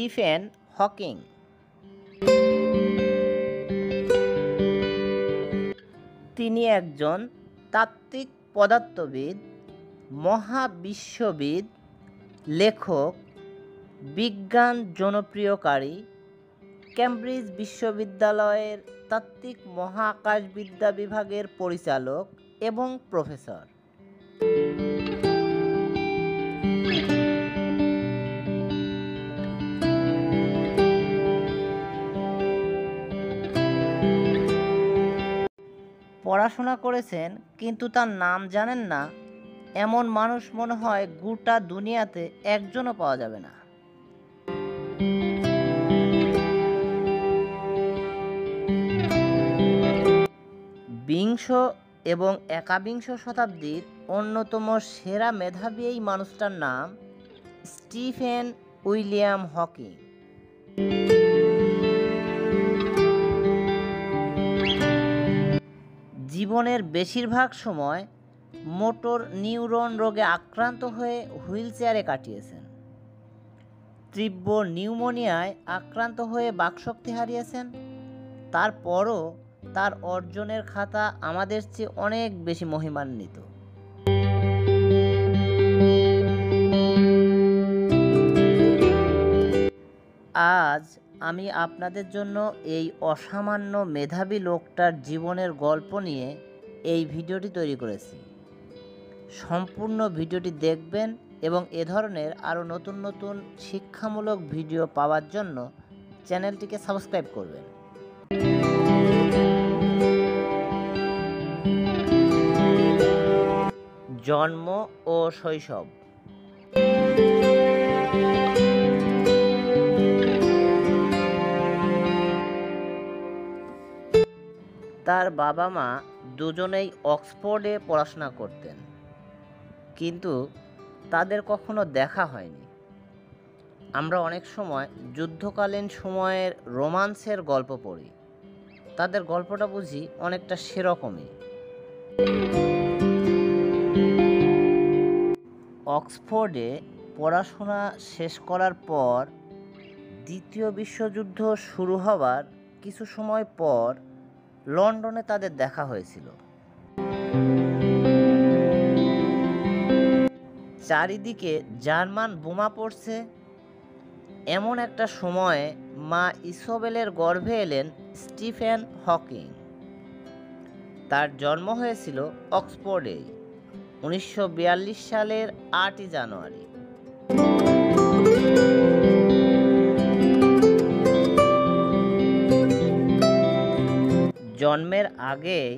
Stephen Hawking. তিনি একজন তাত্ত্বিক পদার্থবিদ, মহাবিশ্ববিদ, লেখক, বিজ্ঞান জনপ্রিয়কারী, কেমব্রিজ বিশ্ববিদ্যালয়ের তাত্ত্বিক মহাকাশবিদ্যা বিভাগের পরিচালক এবং প্রফেসর। পড়াশোনা করেছেন কিন্তু তার নাম জানেন না এমন মানুষ মনে হয় গোটা দুনিয়াতে একজনও পাওয়া যাবে না। বিংশ এবং একাবিংশ শতাব্দীর অন্যতম সেরা মেধাবী এই মানুষটার নাম স্টিফেন উইলিয়াম হকিং। জীবনের বেশিরভাগ সময় মোটর নিউরন রোগে আক্রান্ত হয়ে হুইলচেয়ারে কাটিয়েছেন। তীব্র নিউমোনিয়ায় আক্রান্ত হয়ে বাকশক্তি হারিয়েছেন। তারপরও তার অর্জনের খাতা আমাদের চেয়ে অনেক বেশি মহিমান্বিত। আজ আমি আপনাদের জন্য এই অসামান্য মেধাবী লোকটার জীবনের গল্প নিয়ে এই ভিডিওটি তৈরি করেছি। সম্পূর্ণ ভিডিওটি দেখবেন এবং এ ধরনের আরও নতুন নতুন শিক্ষামূলক ভিডিও পাওয়ার জন্য চ্যানেলটিকে সাবস্ক্রাইব করবেন। জন্ম ও শৈশব। তার বাবা মা দুজনেই অক্সফোর্ডে পড়াশোনা করতেন, কিন্তু তাদের কখনো দেখা হয়নি। আমরা অনেক সময় যুদ্ধকালীন সময়ের রোমান্সের গল্প পড়ি, তাদের গল্পটা বুঝি অনেকটা সেরকমই। অক্সফোর্ডে পড়াশোনা শেষ করার পর দ্বিতীয় বিশ্বযুদ্ধ শুরু হবার কিছু সময় পর লন্ডনে তাদের দেখা হয়েছিল। চারিদিকে জার্মান বোমা পড়ছে, এমন একটা সময়ে মা ইসোবেলের গর্ভে এলেন স্টিফেন হকিং। তার জন্ম হয়েছিল অক্সফোর্ডে 1942 সালের 8 জানুয়ারি। জন্মের আগেই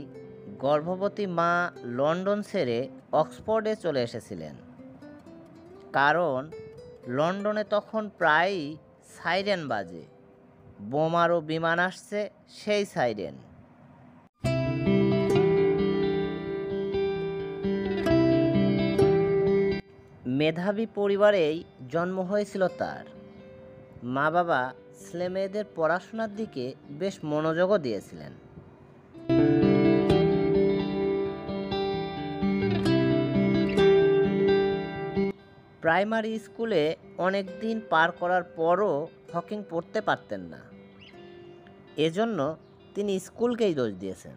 গর্ভবতী মা লন্ডন ছেড়ে অক্সফোর্ডে চলে এসেছিলেন, কারণ লন্ডনে তখন প্রায়ই সাইরেন বাজে, বোমারও বিমান আসছে সেই সাইরেন। মেধাবী পরিবারেই জন্ম হয়েছিল তার। মা বাবা ছেলেমেয়েদের পড়াশোনার দিকে বেশ মনোযোগও দিয়েছিলেন। প্রাইমারি স্কুলে অনেক দিন পার করার পরও হকিং পড়তে পারতেন না, এজন্য তিনি স্কুলকেই দোষ দিয়েছেন।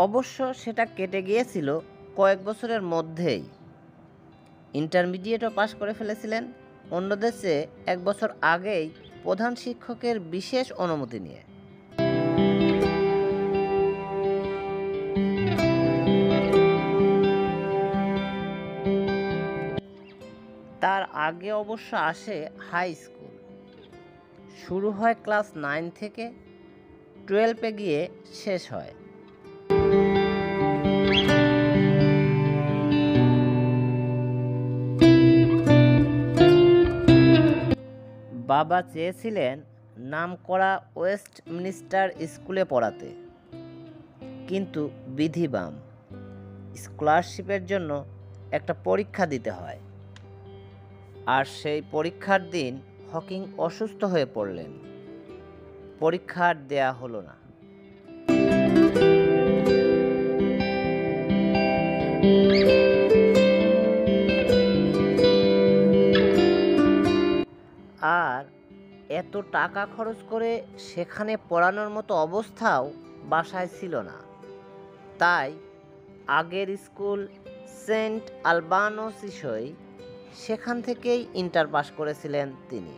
অবশ্য সেটা কেটে গিয়েছিল কয়েক বছরের মধ্যেই। ইন্টারমিডিয়েটও পাশ করে ফেলেছিলেন অন্যদের চেয়ে 1 বছর আগেই প্রধান শিক্ষকের বিশেষ অনুমতি নিয়ে। তার আগে অবশ্য আসে হাই স্কুল। শুরু হয় ক্লাস 9 থেকে, 12-এ গিয়ে শেষ হয়। বাবা চেয়েছিলেন নামকরা ওয়েস্টমিনিস্টার স্কুলে পড়াতে, কিন্তু বিধিবাম স্কলারশিপের জন্য একটা পরীক্ষা দিতে হয়, আর সেই পরীক্ষার দিন হকিং অসুস্থ হয়ে পড়লেন। পরীক্ষা আর দেয়া হলো না। আর এত টাকা খরচ করে সেখানে পড়ানোর মতো অবস্থাও বাসায় ছিল না। তাই আগের স্কুল সেন্ট আলবানোসিসই, সেখান থেকেই ইন্টার পাস করেছিলেন তিনি।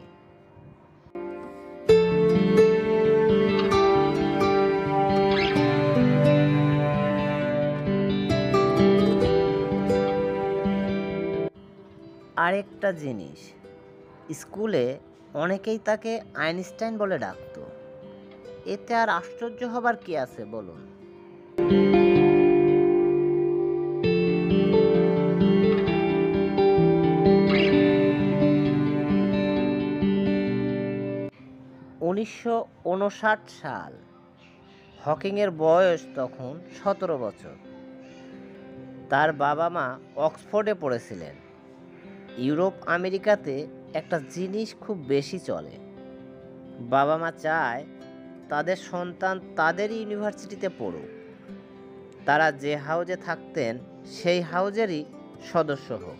আরেকটা জিনিস, স্কুলে অনেকেই তাকে আইনস্টাইন বলে ডাকতো। এতে আর আশ্চর্য হবার কি আছে বলুন? সাল, হকিংয়ের বয়স তখন 17 বছর। তার বাবা মা অক্সফোর্ডে পড়েছিলেন। ইউরোপ আমেরিকাতে একটা জিনিস খুব বেশি চলে, বাবা মা চায় তাদের সন্তান তাদের ইউনিভার্সিটিতে পড়ুক, তারা যে হাউজে থাকতেন সেই হাউজেরই সদস্য হোক।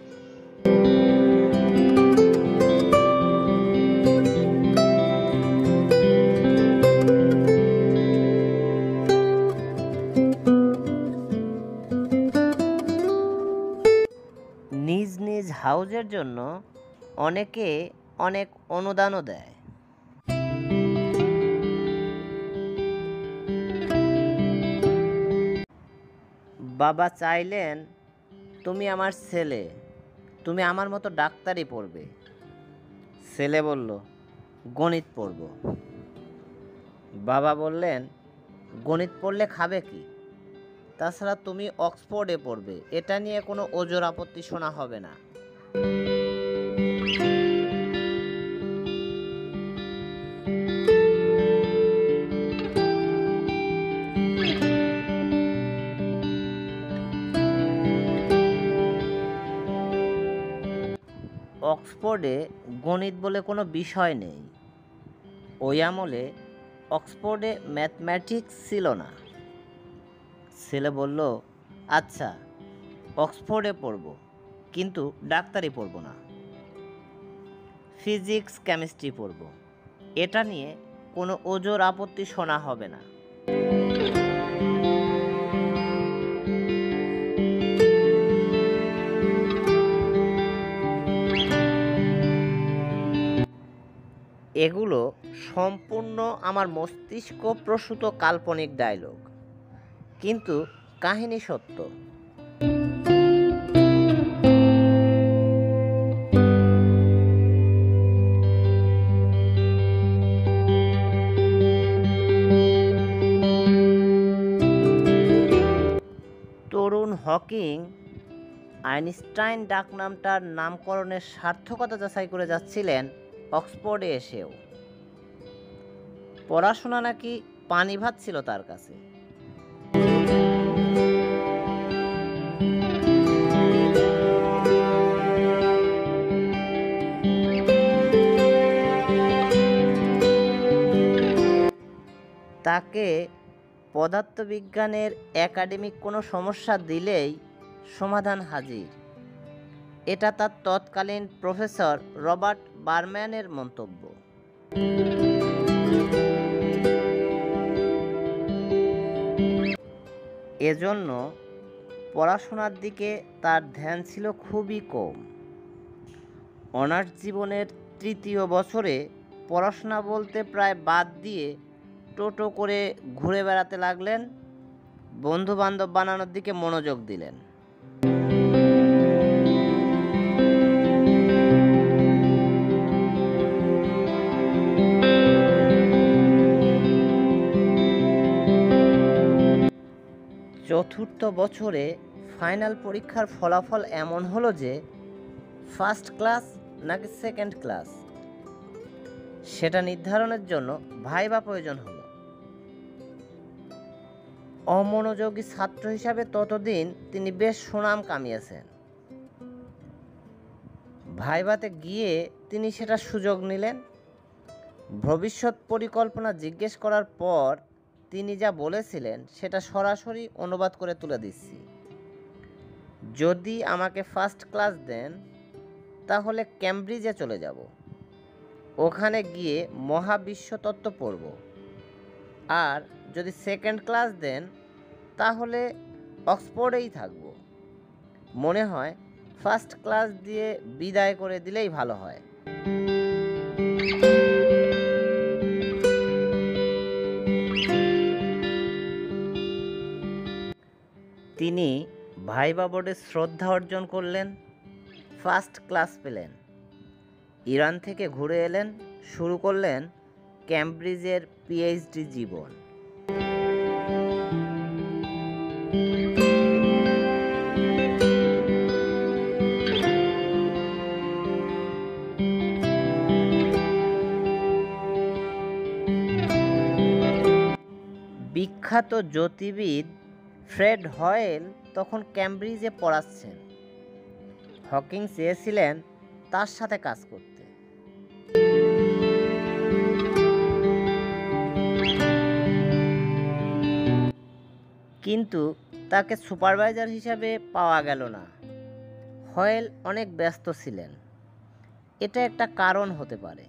নিজ নিজ হাউজের জন্য অনেকে অনেক অনুদানও দেয়। বাবা চাইলেন, তুমি আমার ছেলে, তুমি আমার মতো ডাক্তারি পড়বে। ছেলে বলল, গণিত পড়ব। বাবা বললেন, গণিত পড়লে খাবে কি? তাছাড়া তুমি অক্সফোর্ডে পড়বে, এটা নিয়ে কোনো ওজোর আপত্তি শোনা হবে না। অক্সফোর্ডে গণিত বলে কোনো বিষয় নেই। ওই আমলে অক্সফোর্ডে ম্যাথমেটিক্স ছিল না। ছেলে বলল, আচ্ছা অক্সফোর্ডে পড়ব, কিন্তু ডাক্তারি পড়ব না, ফিজিক্স কেমিস্ট্রি পড়ব, এটা নিয়ে কোনো ওজোর আপত্তি শোনা হবে না। এগুলো সম্পূর্ণ আমার মস্তিষ্ক প্রসূত কাল্পনিক ডায়লগ, কিন্তু কাহিনী সত্য। তরুণ হকিং আইনস্টাইন ডাকনামটার নামকরণের সার্থকতা যাচাই করে যাচ্ছিলেন অক্সফোর্ডে এসেও। পড়াশোনা নাকি পানি ভাত ছিল তার কাছে। তাকে পদার্থবিজ্ঞানের একাডেমিক কোনো সমস্যা দিলেই সমাধান হাজির, এটা তার তৎকালীন প্রফেসর রবার্ট বারম্যানের মন্তব্য। এজন্য পড়াশোনার দিকে তার ধ্যান ছিল খুবই কম। অনার্স জীবনের ৩য় বছরে পড়াশোনা বলতে প্রায় বাদ দিয়ে টোটো করে ঘুরে বেড়াতে লাগলেন, বন্ধু বান্ধব বানানোর দিকে মনোযোগ দিলেন। চতুর্থ বছরে ফাইনাল পরীক্ষার ফলাফল এমন হলো যে ফার্স্ট ক্লাস নাকি সেকেন্ড ক্লাস সেটা নির্ধারণের জন্য ভাইবা প্রয়োজন হলো। অমনোযোগী ছাত্র হিসাবে ততদিন তিনি বেশ সুনাম কামিয়েছেন। ভাইভাতে গিয়ে তিনি সেটা সুযোগ নিলেন। ভবিষ্যৎ পরিকল্পনা জিজ্ঞেস করার পর তিনি যা বলেছিলেন সেটা সরাসরি অনুবাদ করে তুলে দিচ্ছি। যদি আমাকে ফার্স্ট ক্লাস দেন তাহলে ক্যামব্রিজে চলে যাব, ওখানে গিয়ে মহাবিশ্বতত্ত্ব পড়ব। আর যদি সেকেন্ড ক্লাস দেন তাহলে অক্সফোর্ডেই থাকব। মনে হয় ফার্স্ট ক্লাস দিয়ে বিদায় করে দিলেই ভালো হয়। তিনি ভাইবা বোর্ডে শ্রদ্ধা অর্জন করলেন, ফার্স্ট ক্লাস পেলেন, ইরান থেকে ঘুরে এলেন, শুরু করলেন ক্যামব্রিজের পিএইচডি জীবন। বিখ্যাত জ্যোতির্বিদ ফ্রেড হয়েল তখন ক্যামব্রিজে পড়াচ্ছেন। হকিং চেয়েছিলেন তার সাথে কাজ করতে। কিন্তু তাকে সুপারভাইজার হিসাবে পাওয়া গেল না। হয়েল অনেক ব্যস্ত ছিলেন, এটা একটা কারণ হতে পারে।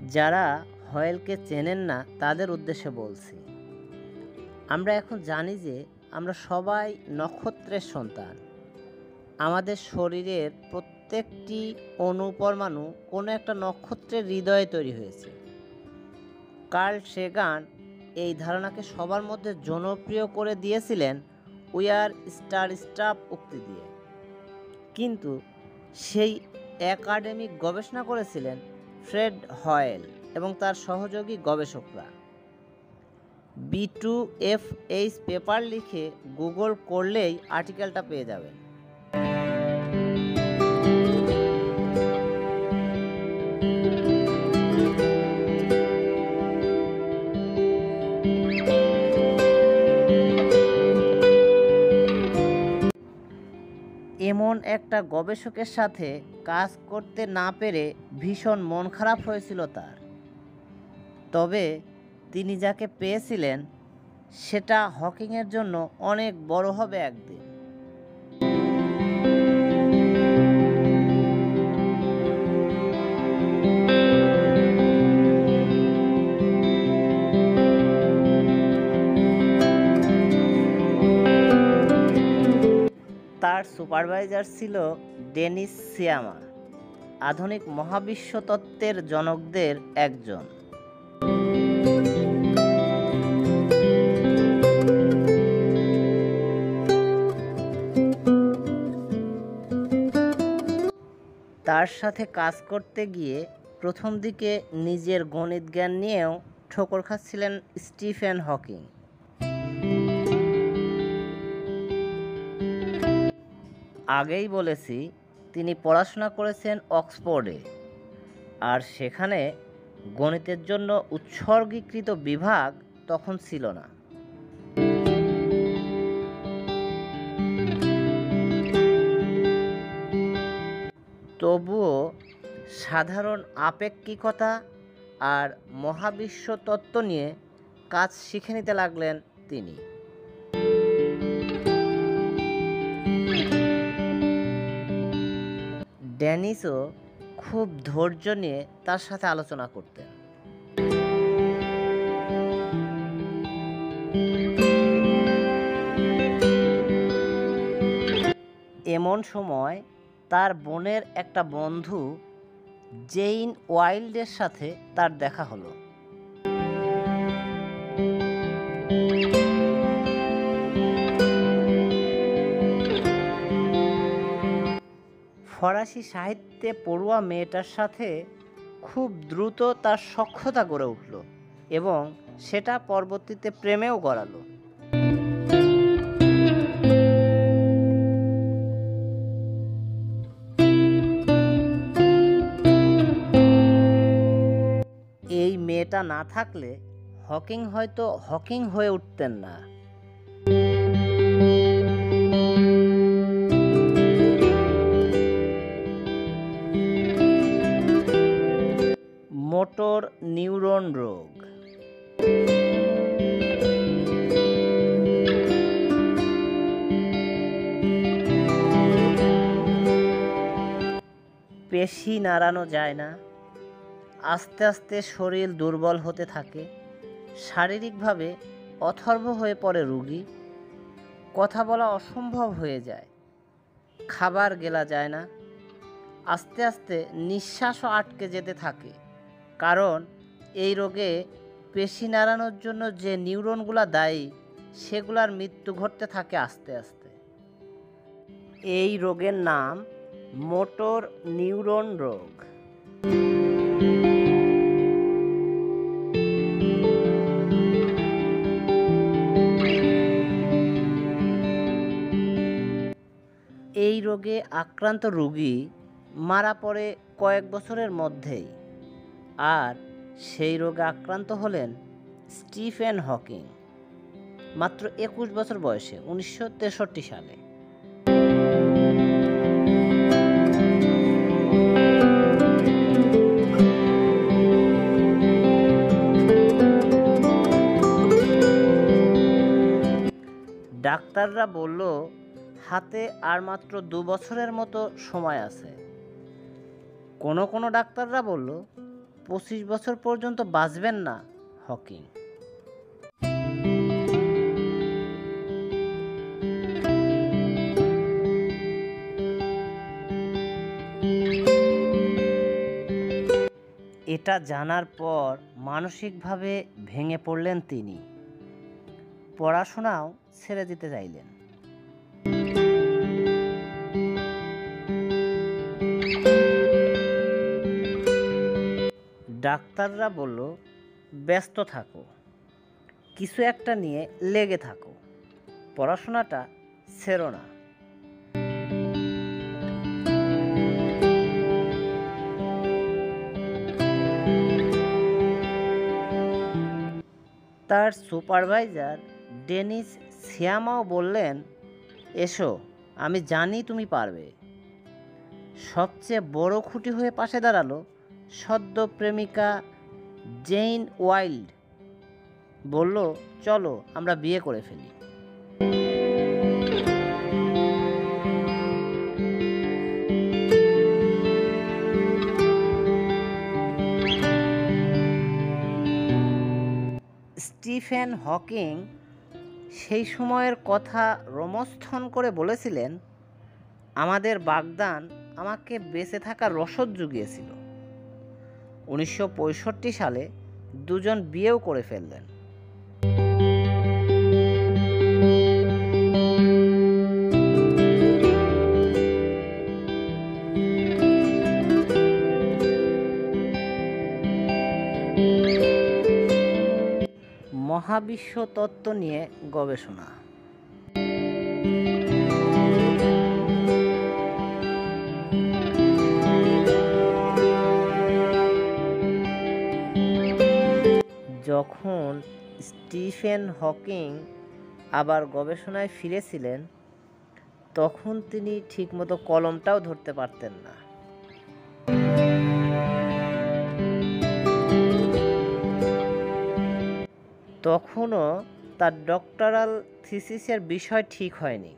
যারা হয়েলকে চেনেন না তাদের উদ্দেশ্যে বলছি, আমরা এখন জানি যে আমরা সবাই নক্ষত্রের সন্তান। আমাদের শরীরের প্রত্যেকটি অণু-পরমাণু কোনো একটা নক্ষত্রের হৃদয়ে তৈরি হয়েছে। কার্ল সেগান এই ধারণাকে সবার মধ্যে জনপ্রিয় করে দিয়েছিলেন উই আর স্টার স্টাফ উক্তি দিয়ে। কিন্তু সেই একাডেমিক গবেষণা করেছিলেন ফ্রেড হয়েল এবং তার সহযোগী গবেষকরা। B2FH পেপার লিখে গুগল করলেই আর্টিকেলটা পেয়ে যাবেন। এমন একটা গবেষকের সাথে কাজ করতে না পেরে ভীষণ মন খারাপ হয়েছিল তার। তবে তিনি যাকে পেয়েছিলেন সেটা হকিংয়ের জন্য অনেক বড় হবে একদিন। তার সুপারভাইজার ছিল ডেনিস সিয়ামা, আধুনিক মহাবিশ্ব তত্ত্বের জনকদের একজন। তার সাথে কাজ করতে গিয়ে প্রথম দিকে নিজের গণিত জ্ঞান নিয়েও ঠোকর খাচ্ছিলেন স্টিফেন হকিং। আগেই বলেছি তিনি পড়াশোনা করেছেন অক্সফোর্ডে, আর সেখানে গণিতের জন্য উৎসর্গীকৃত বিভাগ তখন ছিল না। তবুও সাধারণ আপেক্ষিকতা আর মহাবিশ্ব তত্ত্ব নিয়ে কাজ শিখে নিতে লাগলেন তিনি। ড্যানিসও খুব ধৈর্য নিয়ে তার সাথে আলোচনা করতেন। এমন সময় তার বোনের একটা বন্ধু জেইন ওয়াইল্ডের সাথে তার দেখা হলো। ফরাসি সাহিত্যে পড়ুয়া মেয়েটার সাথে খুব দ্রুত তার সখ্যতা গড়ে উঠল এবং সেটা পরবর্তীতে প্রেমেও গড়ালো। এই মেয়েটা না থাকলে হকিং হয়তো হকিং হয়ে উঠতেন না। মোটর নিউরন রোগ পেশি নাড়ানো যায় না, আস্তে আস্তে শরীর দুর্বল হতে থাকে, শারীরিকভাবে অথর্ব হয়ে পড়ে রোগী, কথা বলা অসম্ভব হয়ে যায়, খাবার গেলা যায় না, আস্তে আস্তে নিঃশ্বাসও আটকে যেতে থাকে। কারণ এই রোগে পেশি নাড়ানোর জন্য যে নিউরনগুলো দায়ী সেগুলার মৃত্যু ঘটতে থাকে আস্তে আস্তে। এই রোগের নাম মোটর নিউরন রোগ। এই রোগে আক্রান্ত রোগী মারা পড়ে কয়েক বছরের মধ্যেই। আর সেই রোগে আক্রান্ত হলেন স্টিফেন হকিং, মাত্র 21 বছর বয়সে 1963 সালে। ডাক্তাররা বলল হাতে আর মাত্র 2 বছরের মতো সময় আছে। কোনো ডাক্তাররা বলল 25 বছর পর্যন্ত বাঁচবেন না হকিং। এটা জানার পর মানসিকভাবে ভেঙে পড়লেন তিনি, পড়াশোনাও ছেড়ে দিতে চাইলেন। ডাক্তাররা বলল ব্যস্ত থাকো, কিছু একটা নিয়ে লেগে থাকো, পড়াশোনাটা ছেড়ো না। তার সুপারভাইজার ডেনিস সিয়ামাও বললেন, এসো, আমি জানি তুমি পারবে। সবচেয়ে বড় খুঁটি হয়ে পাশে দাঁড়ালো সদ্য প্রেমিকা জেইন ওয়াইল্ড। বলল, চলো আমরা বিয়ে করে ফেলি। স্টিফেন হকিং সেই সময়ের কথা রোমন্থন করে বলেছিলেন, আমাদের বাগদান আমাকে বেঁচে থাকার রসদ জুগিয়েছিল। 1965 সালে দুজন বিয়েও করে ফেললেন। মহাবিশ্ব তত্ত্ব নিয়ে গবেষণা। যখন স্টিফেন হকিং আবার গবেষণায় ফিরেছিলেন, তখন তিনি ঠিকমতো কলমটাও ধরতে পারতেন না। তখনও তার ডক্টরাল থিসিসের বিষয় ঠিক হয়নি।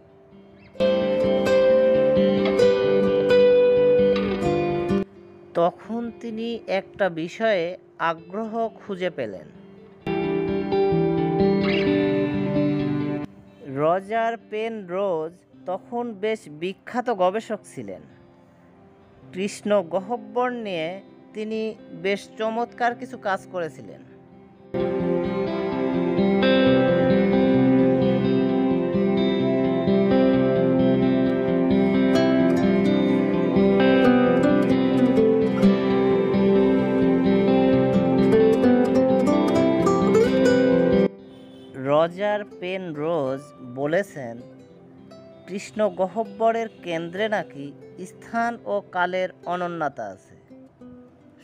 তখন তিনি একটা বিষয়ে আগ্রহ খুঁজে পেলেন। রজার পেনরোজ তখন বেশ বিখ্যাত গবেষক ছিলেন। কৃষ্ণ গহ্বর নিয়ে তিনি বেশ চমৎকার কিছু কাজ করেছিলেন। রজার পেনরোজ বলেছেন, কৃষ্ণ গহ্বরের কেন্দ্রে নাকি স্থান ও কালের অনন্যতা আছে।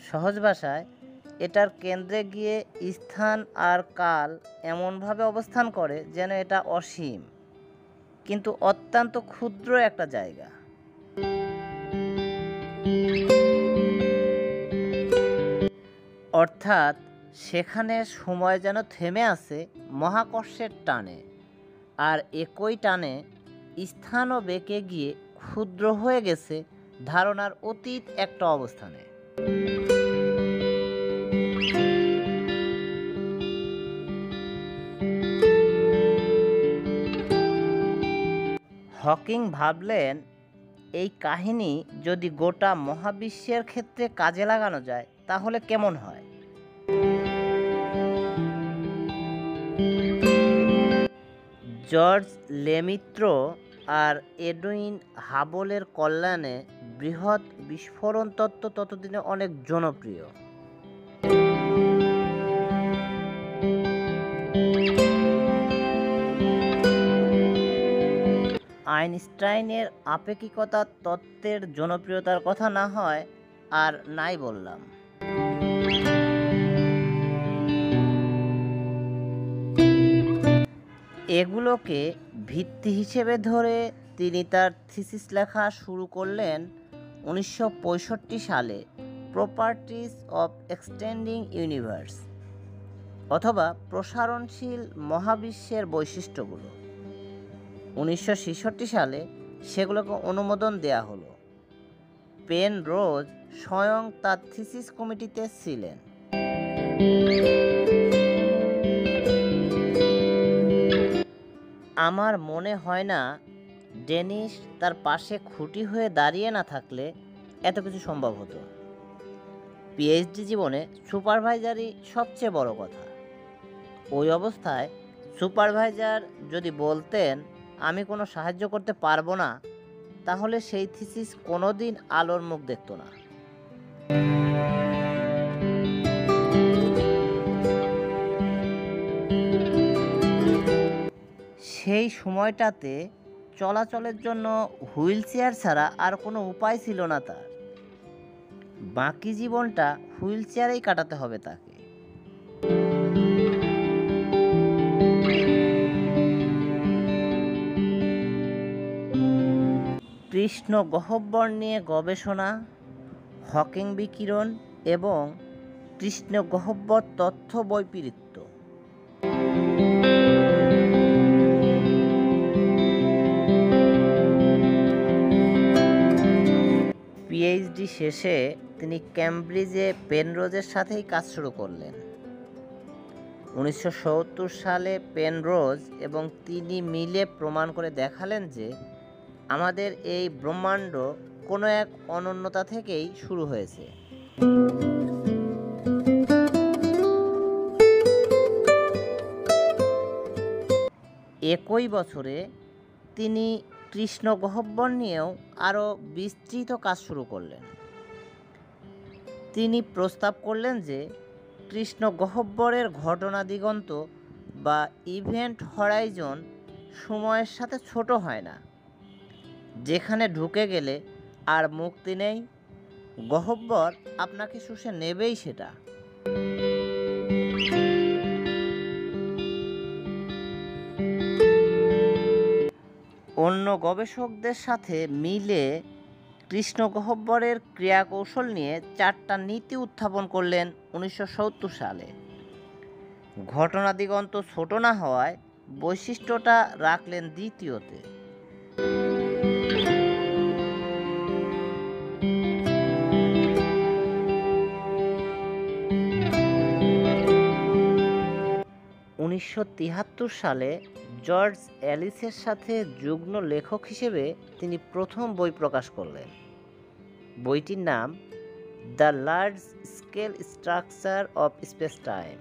সহজ ভাষায়, এটার কেন্দ্রে গিয়ে স্থান আর কাল এমনভাবে অবস্থান করে যেন এটা অসীম, কিন্তু অত্যন্ত ক্ষুদ্র একটা জায়গা। অর্থাৎ সেখানে সময় যেন থেমে আছে মহাকর্ষের টানে, আর একই টানে স্থানও বেঁকে গিয়ে ক্ষুদ্র হয়ে গেছে ধারণার অতীত একটা অবস্থানে। হকিং ভাবলেন, এই কাহিনী যদি গোটা মহাবিশ্বের ক্ষেত্রে কাজে লাগানো যায় তাহলে কেমন হয়। জর্জ লেমিত্র আর এডুইন হাবলের কল্যাণে বৃহৎ বিস্ফোরণ তত্ত্ব ততদিনে অনেক জনপ্রিয়। আইনস্টাইনের আপেক্ষিকতা তত্ত্বের জনপ্রিয়তার কথা না হয় আর নাই বললাম। এগুলোকে ভিত্তি হিসেবে ধরে তিনি তার থিসিস লেখা শুরু করলেন 1965 সালে, প্রপার্টিজ অফ এক্সটেন্ডিং ইউনিভার্স, অথবা প্রসারণশীল মহাবিশ্বের বৈশিষ্ট্যগুলো। 1966 সালে সেগুলোকে অনুমোদন দেয়া হলো। পেনরোজ স্বয়ং তার থিসিস কমিটিতে ছিলেন। আমার মনে হয় না ডেনিস তার পাশে খুঁটি হয়ে দাঁড়িয়ে না থাকলে এত কিছু সম্ভব হতো। পিএইচডি জীবনে সুপারভাইজারই সবচেয়ে বড় কথা। ওই অবস্থায় সুপারভাইজার যদি বলতেন আমি কোনো সাহায্য করতে পারবো না, তাহলে সেই থিসিস কোনোদিন আলোর মুখ দেখত না। সেই সময়টাতে চলাচলের জন্য হুইল চেয়ার ছাড়া আর কোনো উপায় ছিল না তার। বাকি জীবনটা হুইল চেয়ারেই কাটাতে হবে তাকে। কৃষ্ণ গহ্বর নিয়ে গবেষণা, হকিং বিকিরণ এবং কৃষ্ণ গহ্বর তথ্য বৈপরীত্য। পিএইচডি শেষে তিনি ক্যামব্রিজে পেনরোজের সাথেই কাজ শুরু করলেন। 1970 সালে পেনরোজ এবং তিনি মিলে প্রমাণ করে দেখালেন যে আমাদের এই ব্রহ্মাণ্ড কোনো এক অনন্যতা থেকেই শুরু হয়েছে। একই বছরে তিনি কৃষ্ণ গহ্বর নিয়েও আরও বিস্তৃত কাজ শুরু করলেন। তিনি প্রস্তাব করলেন যে কৃষ্ণ গহ্বরের ঘটনা দিগন্ত বা ইভেন্ট হরাইজন সময়ের সাথে ছোট হয় না, যেখানে ঢুকে গেলে আর মুক্তি নেই, গহ্বর আপনাকে শুষে নেবেই সেটা। অন্য গবেষকদের সাথে মিলে কৃষ্ণ গহ্বরের ক্রিয়াকৌশল নিয়ে 4টা নীতি উত্থাপন করলেন 1970 সালে। ঘটনা দিগন্ত ছোট না হওয়ায় বৈশিষ্ট্যটা রাখলেন দ্বিতীয়তে। সালে জর্জ অ্যালিসের সাথে যুগ্ম লেখক হিসেবে তিনি প্রথম বই প্রকাশ করলেন। বইটির নাম the large scale structure of speech time.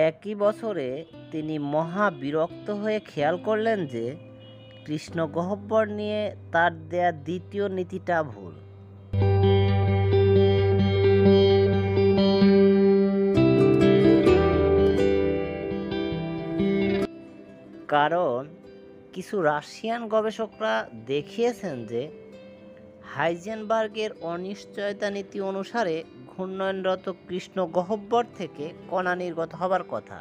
একই বছরে তিনি মহা বিরক্ত হয়ে খেয়াল করলেন যে কৃষ্ণ গহ্বর নিয়ে তার দেয়া দ্বিতীয় নীতিটা ভুল। কারণ কিছু রাশিয়ান গবেষকরা দেখিয়েছেন যে হাইজেনবার্গের অনিশ্চয়তা নীতি অনুসারে ঘূর্ণয়নরত কৃষ্ণ গহ্বর থেকে কণা নির্গত হবার কথা।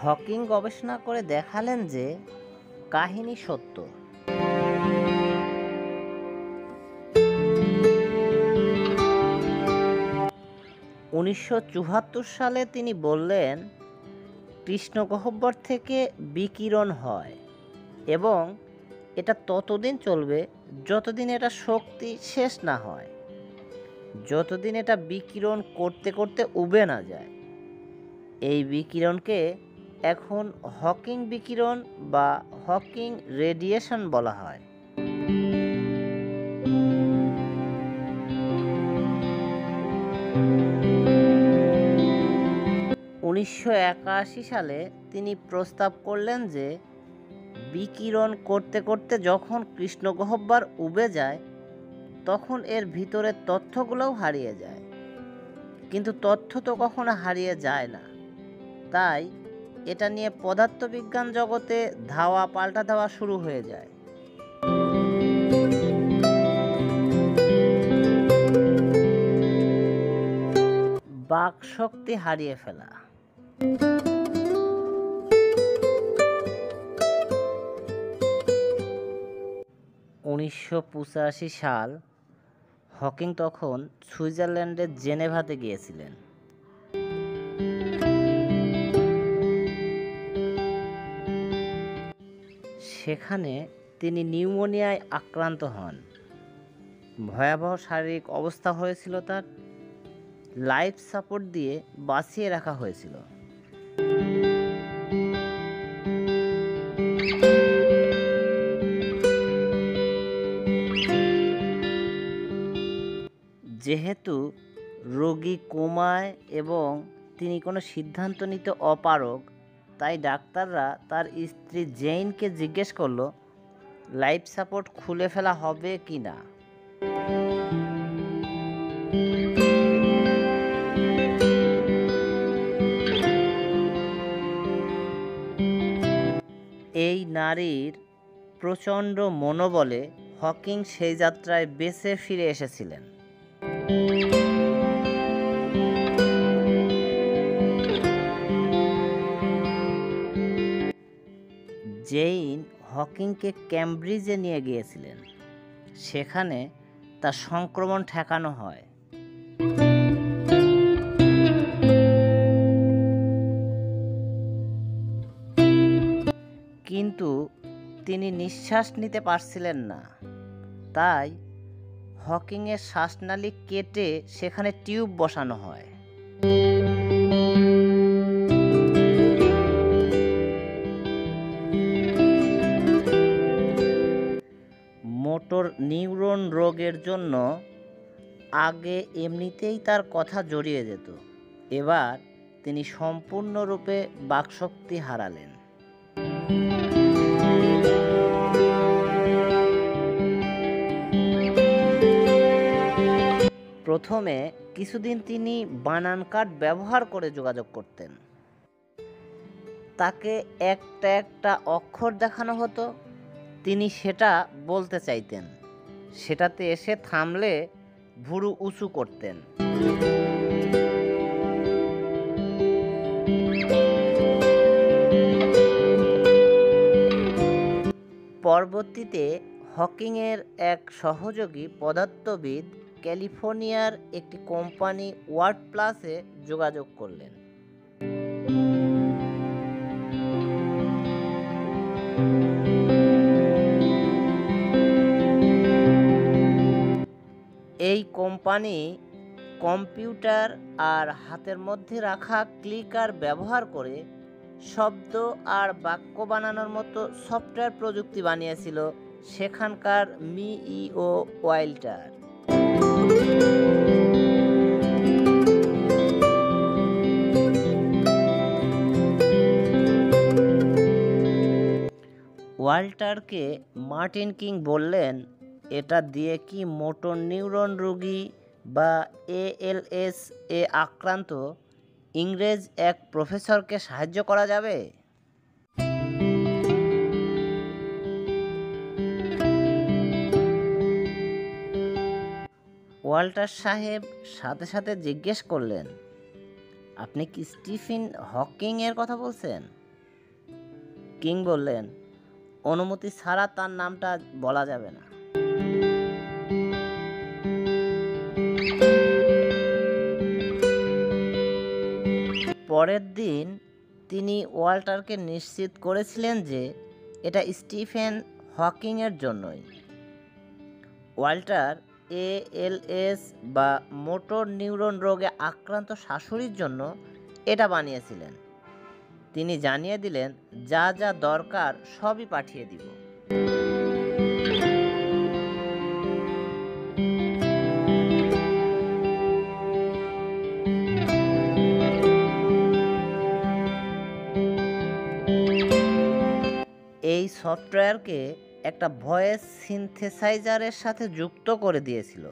হকিং গবেষণা করে দেখালেন যে কাহিনী সত্য। 1974 সালে তিনি বললেন, কৃষ্ণগহ্বর থেকে বিকিরণ হয় এবং এটা ততদিন চলবে যতদিন এটা শক্তি শেষ না হয়, যতদিন এটা বিকিরণ করতে করতে উবে না যায়। এই বিকিরণকে এখন হকিং বিকিরণ বা হকিং রেডিয়েশন বলা হয়। 1981 সালে তিনি প্রস্তাব করলেন যে বিকিরণ করতে করতে যখন কৃষ্ণগহ্বর উবে যায় তখন এর ভিতরের তথ্যগুলোও হারিয়ে যায়। কিন্তু তথ্য তো কখনো হারিয়ে যায় না, তাই এটা নিয়ে পদার্থবিজ্ঞান জগতে ধাওয়া পাল্টা দেওয়া শুরু হয়ে যায়। বাকশক্তি হারিয়ে ফেলা। 1985 সাল হকিং তখন সুইজারল্যান্ডের জেনেভাতে গিয়েছিলেন। সেখানে তিনি নিউমোনিয়ায় আক্রান্ত হন। ভয়াবহ শারীরিক অবস্থা হয়েছিল তার। লাইফ সাপোর্ট দিয়ে বাঁচিয়ে রাখা হয়েছিল। যেহেতু রোগী কোমায় এবং তিনি কোনো সিদ্ধান্ত নিতে অপারগ, তাই ডাক্তাররা তার স্ত্রী জেইনকে জিজ্ঞেস করলো লাইফ সাপোর্ট খুলে ফেলা হবে কি না। এই নারীর প্রচণ্ড মনোবলে হকিং সেই যাত্রায় বেঁচে ফিরে এসেছিলেন। জেইন হকিংকে ক্যামব্রিজে নিয়ে গিয়েছিলেন। সেখানে তার সংক্রমণ ঠেকানো হয়। কিন্তু তিনি নিঃশ্বাস নিতে পারছিলেন না, তাই হকিংয়ের শ্বাসনালী কেটে সেখানে টিউব বসানো হয়। মোটর নিউরন রোগের জন্য আগে এমনিতেই তার কথা জড়িয়ে যেত, এবার তিনি সম্পূর্ণরূপে বাকশক্তি হারালেন। প্রথমে কিছুদিন তিনি বানান কার্ড ব্যবহার করে যোগাযোগ করতেন। তাকে একটা একটা অক্ষর দেখানো হতো, তিনি সেটা বলতে চাইতেন, সেটাতে এসে থামলে ভুরু উঁচু করতেন। পরবর্তীতে হকিংয়ের এক সহযোগী পদার্থবিদ ক্যালিফোর্নিয়ার একটি কোম্পানি ওয়ার্ড প্লাসে যোগাযোগ করলেন। এই কোম্পানি কম্পিউটার আর হাতের মধ্যে রাখা ক্লিকার ব্যবহার করে শব্দ আর বাক্য বানানোর মতো সফটওয়্যার প্রযুক্তি বানিয়েছিল সেখানকার মিইও ওয়াল্টার। ওয়াল্টারকে মার্টিন কিং বললেন, এটা দিয়ে কি মোটর নিউরন রোগী বা ALS এ আক্রান্ত ইংরেজ এক প্রফেসরকে সাহায্য করা যাবে? ওয়াল্টার সাহেব সাথে সাথে জিজ্ঞেস করলেন, আপনি কি স্টিফেন হকিং এর কথা বলছেন? কিং বললেন, অনুমতি ছাড়া তার নামটা বলা যাবে না। পরের দিন তিনি ওয়াল্টারকে নিশ্চিত করেছিলেন যে এটা স্টিফেন হকিংয়ের জন্যই। ওয়াল্টার ALS বা মোটর নিউরন রোগে আক্রান্ত শাশুড়ির জন্য এটা বানিয়েছিলেন। তিনি জানিয়ে দিলেন, যা যা দরকার সবই পাঠিয়ে দিব। এই সফটওয়্যারকে একটা ভয়েস সিনথেসাইজারের সাথে যুক্ত করে দিয়েছিল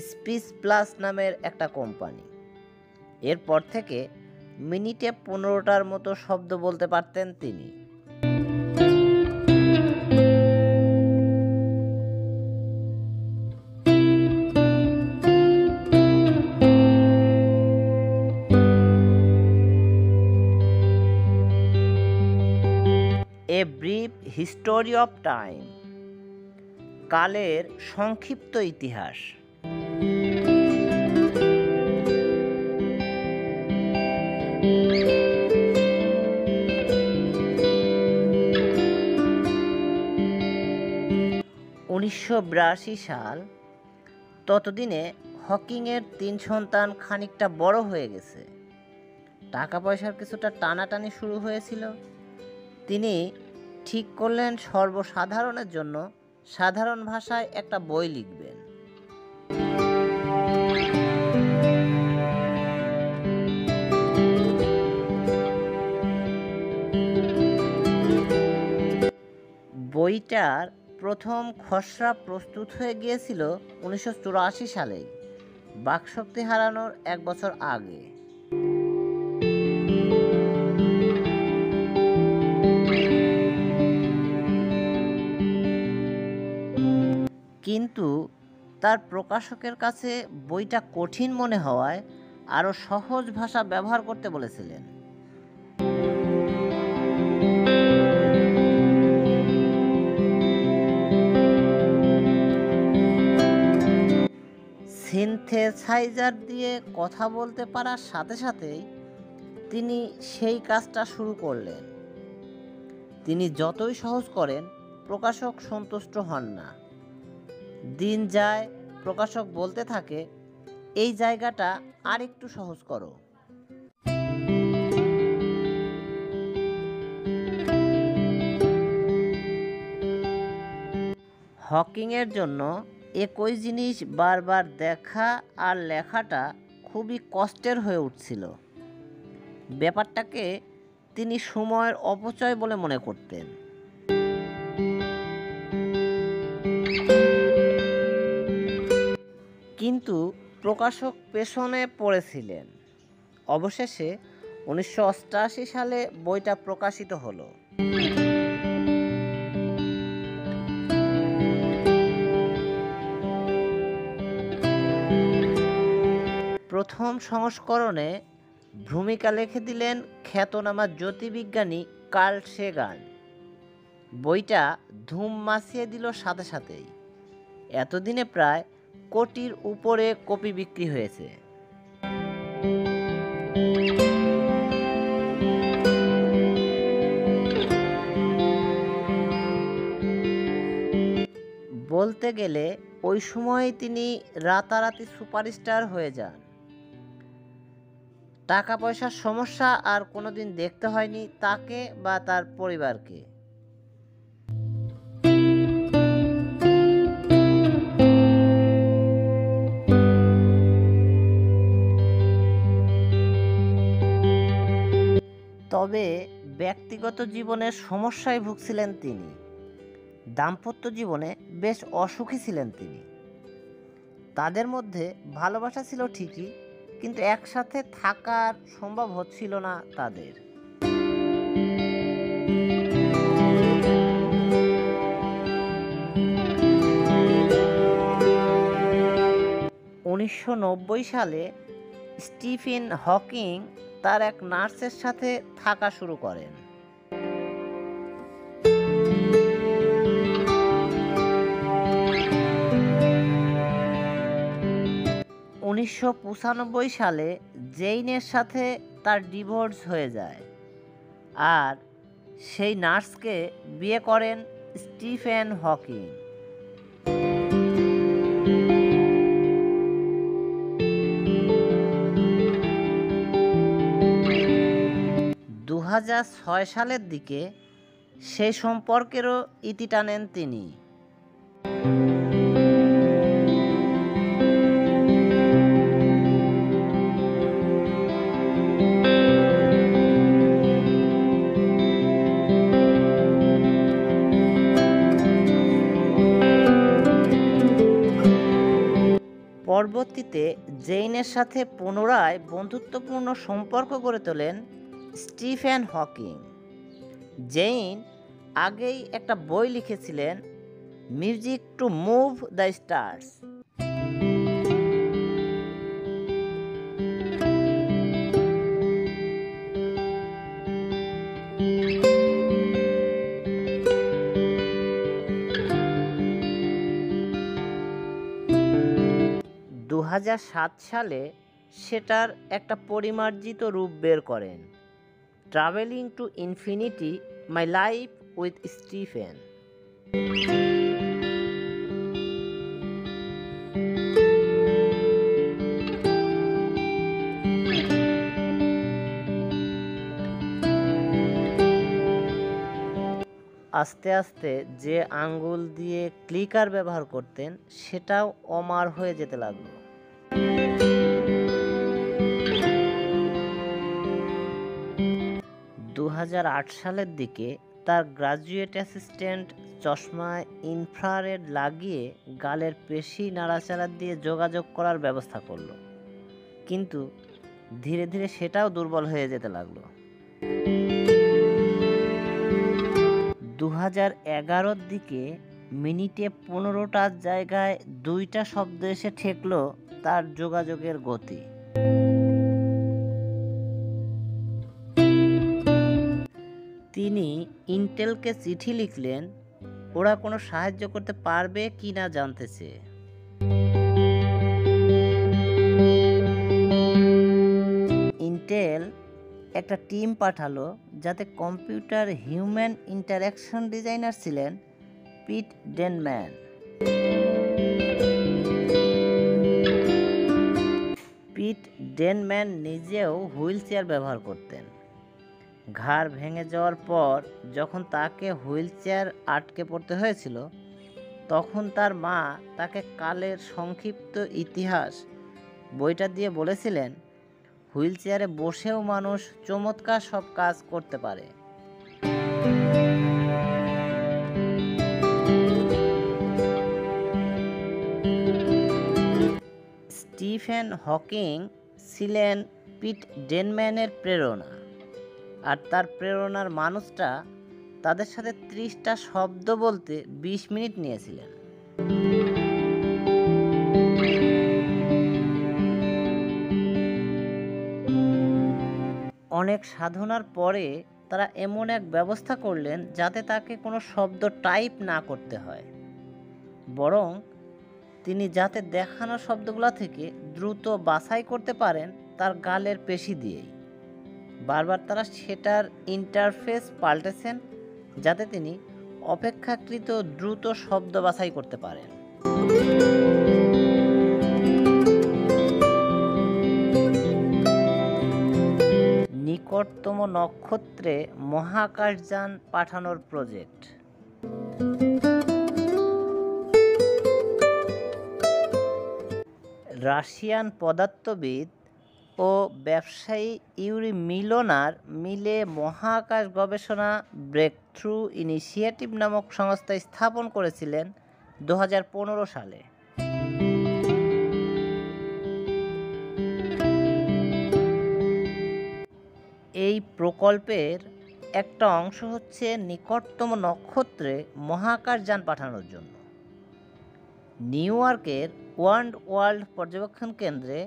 স্পিচ প্লাস নামের একটা কোম্পানি। এরপর থেকে মিনিটে 15টার মতো শব্দ বলতে পারতেন তিনি। A brief history of time, কালের সংক্ষিপ্ত ইতিহাস। 1982 সাল। ততদিনে হকিংয়ের 3 সন্তান খানিকটা বড় হয়ে গেছে। টাকা পয়সার কিছুটা টানাটানি শুরু হয়েছিল। তিনি ঠিক করলেন সর্বসাধারণের জন্য সাধারণ ভাষায় একটা বই লিখবেন। বইটার প্রথম খসড়া প্রস্তুত হয়ে গিয়েছিল 1984 সালেই, বাকশক্তি হারানোর 1 বছর আগে। কিন্তু তার প্রকাশকের কাছে বইটা কঠিন মনে হওয়ায় আরও সহজ ভাষা ব্যবহার করতে বলেছিলেন। সিনথেসাইজার দিয়ে কথা বলতে পারার সাথে সাথেই তিনি সেই কাজটা শুরু করলেন। তিনি যতই সহজ করেন, প্রকাশক সন্তুষ্ট হন না। দিন যায়, প্রকাশক বলতে থাকে, এই জায়গাটা আরেকটু সহজ করো। হকিংয়ের জন্য একই জিনিস বারবার দেখা আর লেখাটা খুবই কষ্টের হয়ে উঠছিল। ব্যাপারটাকে তিনি সময়ের অপচয় বলে মনে করতেন। কিন্তু প্রকাশক পেছনে পড়েছিলেন। অবশেষে 1988 সালে বইটা প্রকাশিত হলো। প্রথম সংস্করণে ভূমিকা লিখে দিলেন খ্যাতনামা জ্যোতির্বিজ্ঞানী কার্ল সেগান। বইটা ধুম মাচিয়ে দিল সাথে সাথেই। এতদিনে প্রায় 1 কোটির উপরে কপি বিক্রি হয়েছে। বলতে গেলে ওই সময় তিনি রাতারাতি সুপারস্টার হয়ে যান। টাকা পয়সার সমস্যা আর কোনোদিন দেখতে হয়নি তাকে বা তার পরিবারকে। তবে ব্যক্তিগত জীবনের সমস্যায় ভুগছিলেন তিনি। দাম্পত্য জীবনে বেশ অসুখী ছিলেন তিনি। তাদের মধ্যে ভালোবাসা ছিল ঠিকই, কিন্তু একসাথে থাকার সম্ভব হচ্ছিল না তাদের। 1990 সালে স্টিফেন হকিং তার এক নার্সের সাথে থাকা শুরু করেন। উনিশশো 1995 সালে জেইনের সাথে তার ডিভোর্স হয়ে যায় আর সেই নার্সকে বিয়ে করেন স্টিফেন হকিং। 2006 সালের দিকে সেই সম্পর্কেরও ইতি টানেন তিনি। পরবর্তীতে জেইনের সাথে পুনরায় বন্ধুত্বপূর্ণ সম্পর্ক গড়ে তোলেন স্টিফেন হকিং। জেইন আগেই একটা বই লিখেছিলেন, music to move the stars. সালে সেটার একটা পরিমার্জিত রূপ বের করেন, travelling to infinity, my life with Stephen. আস্তে আস্তে যে আঙ্গুল দিয়ে ক্লিকার ব্যবহার করতেন সেটাও অমার হয়ে যেতে লাগলো। 2008 সালের দিকে তার গ্রাজুয়েট অ্যাসিস্ট্যান্ট চশমায় ইনফ্রারেড লাগিয়ে গালের পেশি নাড়াচাড়া দিয়ে যোগাযোগ করার ব্যবস্থা করল, কিন্তু ধীরে ধীরে সেটাও দুর্বল হয়ে যেতে লাগলো। 2011-র দিকে মিনিটে 15টার জায়গায় 2টা শব্দ এসে ঠেকল তার যোগাযোগের গতি। তিনি ইন্টেলকে চিঠি লিখলেন ওরা কোনো সাহায্য করতে পারবে কি না জানতে চেয়ে। ইন্টেল একটা টিম পাঠালো যাতে কম্পিউটার হিউম্যান ইন্টারঅ্যাকশন ডিজাইনার ছিলেন পিট ডেনম্যান। পিট ডেনম্যান নিজেও হুইল চেয়ার ব্যবহার করতেন। ঘাড় ভেঙে যাওয়ার পর যখন তাকে হুইল চেয়ার আটকে পড়তে হয়েছিল, তখন তার মা তাকে কালের সংক্ষিপ্ত ইতিহাস বইটা দিয়ে বলেছিলেন হুইল চেয়ারে বসেও মানুষ চমৎকার সব কাজ করতে পারে। স্টিফেন হকিং ছিলেন পিট ডেনম্যানের প্রেরণা, আর তার প্রেরণার মানুষটা তাদের সাথে 30টা শব্দ বলতে 20 মিনিট নিয়েছিলেন। অনেক সাধনার পরে তারা এমন এক ব্যবস্থা করলেন যাতে তাকে কোনো শব্দ টাইপ না করতে হয়, বরং তিনি যাতে দেখানো শব্দগুলো থেকে দ্রুত বাছাই করতে পারেন তার গালের পেশি দিয়েই। বারবার তারা সেটার ইন্টারফেস পাল্টেছেন যাতে তিনি অপেক্ষাকৃত দ্রুত শব্দ বাছাই করতে পারেন। নিকটতম নক্ষত্রে মহাকাশযান পাঠানোর প্রজেক্ট। রাশিয়ান পদার্থবিদ ও ব্যবসায়ী ইউরি মিলনার মিলে মহাকাশ গবেষণা ব্রেক থ্রু ইনিশিয়েটিভ নামক সংস্থা স্থাপন করেছিলেন 2015 সালে। এই প্রকল্পের একটা অংশ হচ্ছে নিকটতম নক্ষত্রে মহাকাশযান পাঠানোর জন্য। নিউ ইয়র্কের ওয়ার্ল্ড পর্যবেক্ষণ কেন্দ্রে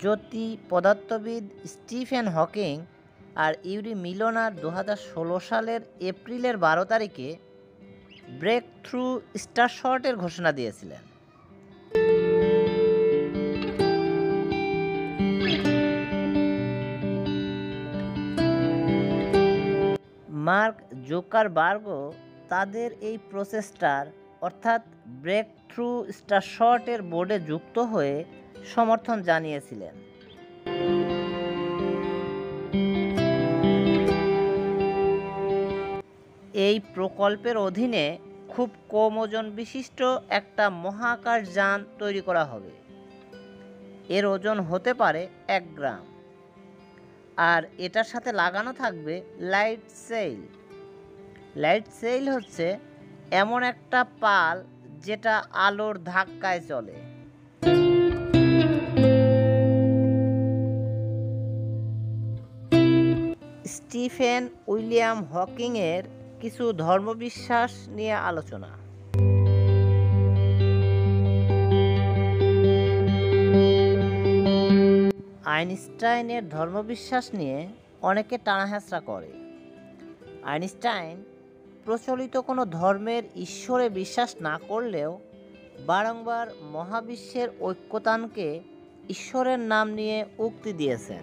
জ্যোতি পদার্থবিদ স্টিফেন হকিং আর ইউরি মিলনার 2016 সালের এপ্রিলের 12 তারিখে ব্রেক থ্রু স্টারশটের ঘোষণা দিয়েছিলেন। মার্ক জুকারবার্গও তাদের এই প্রচেষ্টার অর্থাৎ ব্রেক থ্রু স্টারশটের বোর্ডে যুক্ত হয়ে সমর্থন জানিয়েছিলেন। এই প্রকল্পের অধীনে খুব কম ওজন বিশিষ্ট একটা মহাকাশ যান তৈরি করা হবে। এর ওজন হতে পারে 1 গ্রাম, আর এটার সাথে লাগানো থাকবে লাইট সেইল। লাইট সেইল হচ্ছে এমন একটা পাল যেটা আলোর ধাক্কায় চলে। স্টিফেন উইলিয়াম হকিংয়ের কিছু ধর্মবিশ্বাস নিয়ে আলোচনা। আইনস্টাইনের ধর্মবিশ্বাস নিয়ে অনেকে টানাহেঁচড়া করে। আইনস্টাইন প্রচলিত কোনো ধর্মের ঈশ্বরে বিশ্বাস না করলেও বারংবার মহাবিশ্বের ঐক্যতানকে ঈশ্বরের নাম নিয়ে উক্তি দিয়েছেন।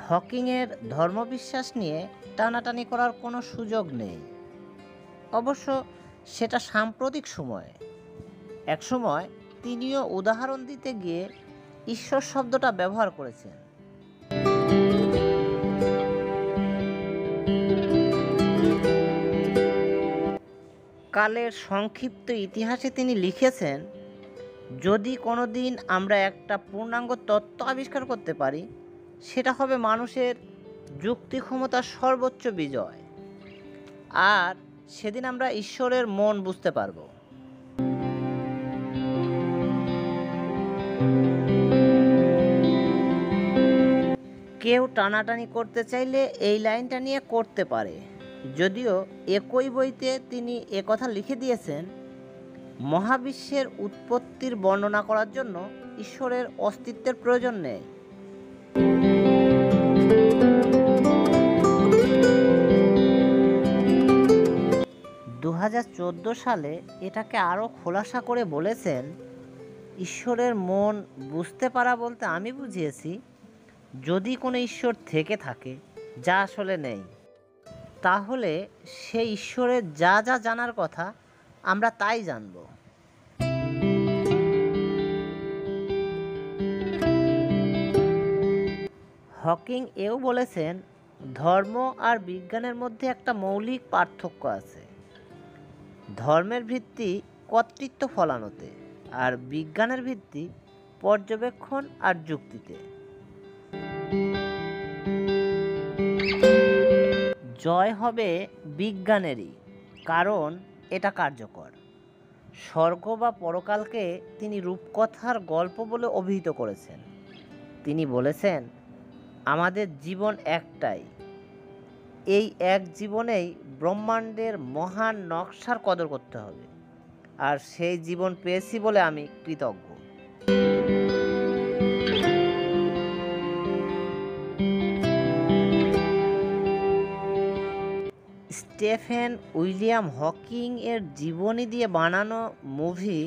হকিংয়ের ধর্মবিশ্বাস নিয়ে টানাটানি করার কোনো সুযোগ নেই। অবশ্য সেটা সাম্প্রতিক সময়ে। একসময় তিনিও উদাহরণ দিতে গিয়ে ঈশ্বর শব্দটা ব্যবহার করেছেন। কালের সংক্ষিপ্ত ইতিহাসে তিনি লিখেছেন, যদি কোনো দিন আমরা একটা পূর্ণাঙ্গ তত্ত্ব আবিষ্কার করতে পারি, সেটা হবে মানুষের যুক্তি ক্ষমতার সর্বোচ্চ বিজয়, আর সেদিন আমরা ঈশ্বরের মন বুঝতে পারব। কেউ টানাটানি করতে চাইলে এই লাইনটা নিয়ে করতে পারে, যদিও একই বইতে তিনি একথা লিখে দিয়েছেন, মহাবিশ্বের উৎপত্তির বর্ণনা করার জন্য ঈশ্বরের অস্তিত্বের প্রয়োজন নেই। সালে এটাকে আরও খোলাসা করে বলেছেন, ঈশ্বরের মন বুঝতে পারা বলতে আমি বুঝিয়েছি, যদি কোনো ঈশ্বর থেকে থাকে যা আসলে নেই, তাহলে সেই ঈশ্বরের যা যা জানার কথা আমরা তাই জানব। হকিং এও বলেছেন, ধর্ম আর বিজ্ঞানের মধ্যে একটা মৌলিক পার্থক্য আছে। ধর্মের ভিত্তি কর্তৃত্ব ফলানোতে, আর বিজ্ঞানের ভিত্তি পর্যবেক্ষণ আর যুক্তিতে। জয় হবে বিজ্ঞানেরই, কারণ এটা কার্যকর। স্বর্গ বা পরকালকে তিনি রূপকথার গল্প বলে অভিহিত করেছেন। তিনি বলেছেন, আমাদের জীবন একটাই, এই এক জীবনেই ব্রহ্মাণ্ডের মহান নকশার কদর করতে হবে, আর সেই জীবন পেয়েছি বলে আমি কৃতজ্ঞ। স্টিফেন উইলিয়াম হকিং এর জীবনী দিয়ে বানানো মুভি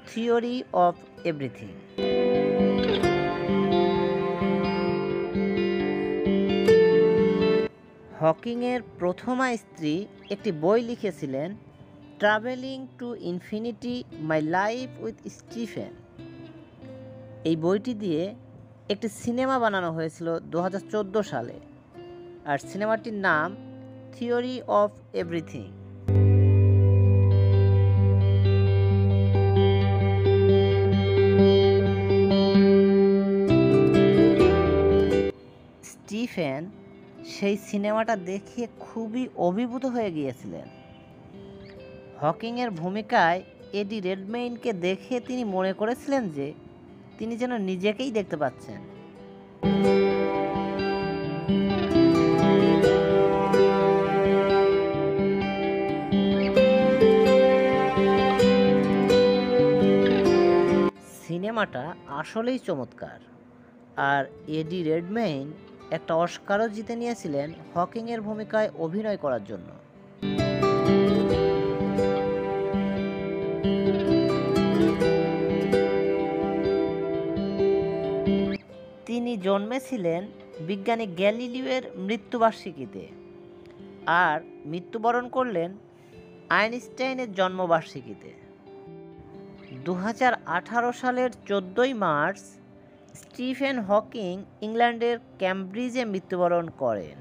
থিওরি অফ এভরিথিং। হকিংয়ের প্রথমা স্ত্রী একটি বই লিখেছিলেন, travelling to infinity, my life with Stephen. এই বইটি দিয়ে একটি সিনেমা বানানো হয়েছিল 2014 সালে, আর সিনেমাটির নাম থিওরি অফ এভরিথিং। স্টিফেন সেই সিনেমাটা দেখে খুবই অভিভূত হয়ে গিয়েছিলেন। হকিংয়ের ভূমিকায় এডি রেডমেইনকে দেখে তিনি মনে করেছিলেন যে তিনি যেন নিজেকেই দেখতে পাচ্ছেন। সিনেমাটা আসলেই চমৎকার, আর এডি রেডমেইন একটা অস্কারও জিতে নিয়েছিলেন হকিংয়ের ভূমিকায় অভিনয় করার জন্য। তিনি জন্মেছিলেন বিজ্ঞানী গ্যালিলিওর মৃত্যুবার্ষিকীতে আর মৃত্যুবরণ করলেন আইনস্টাইনের জন্মবার্ষিকীতে। 2018 সালের 14 মার্চ স্টিফেন হকিং ইংল্যান্ডের ক্যামব্রিজে মৃত্যুবরণ করেন।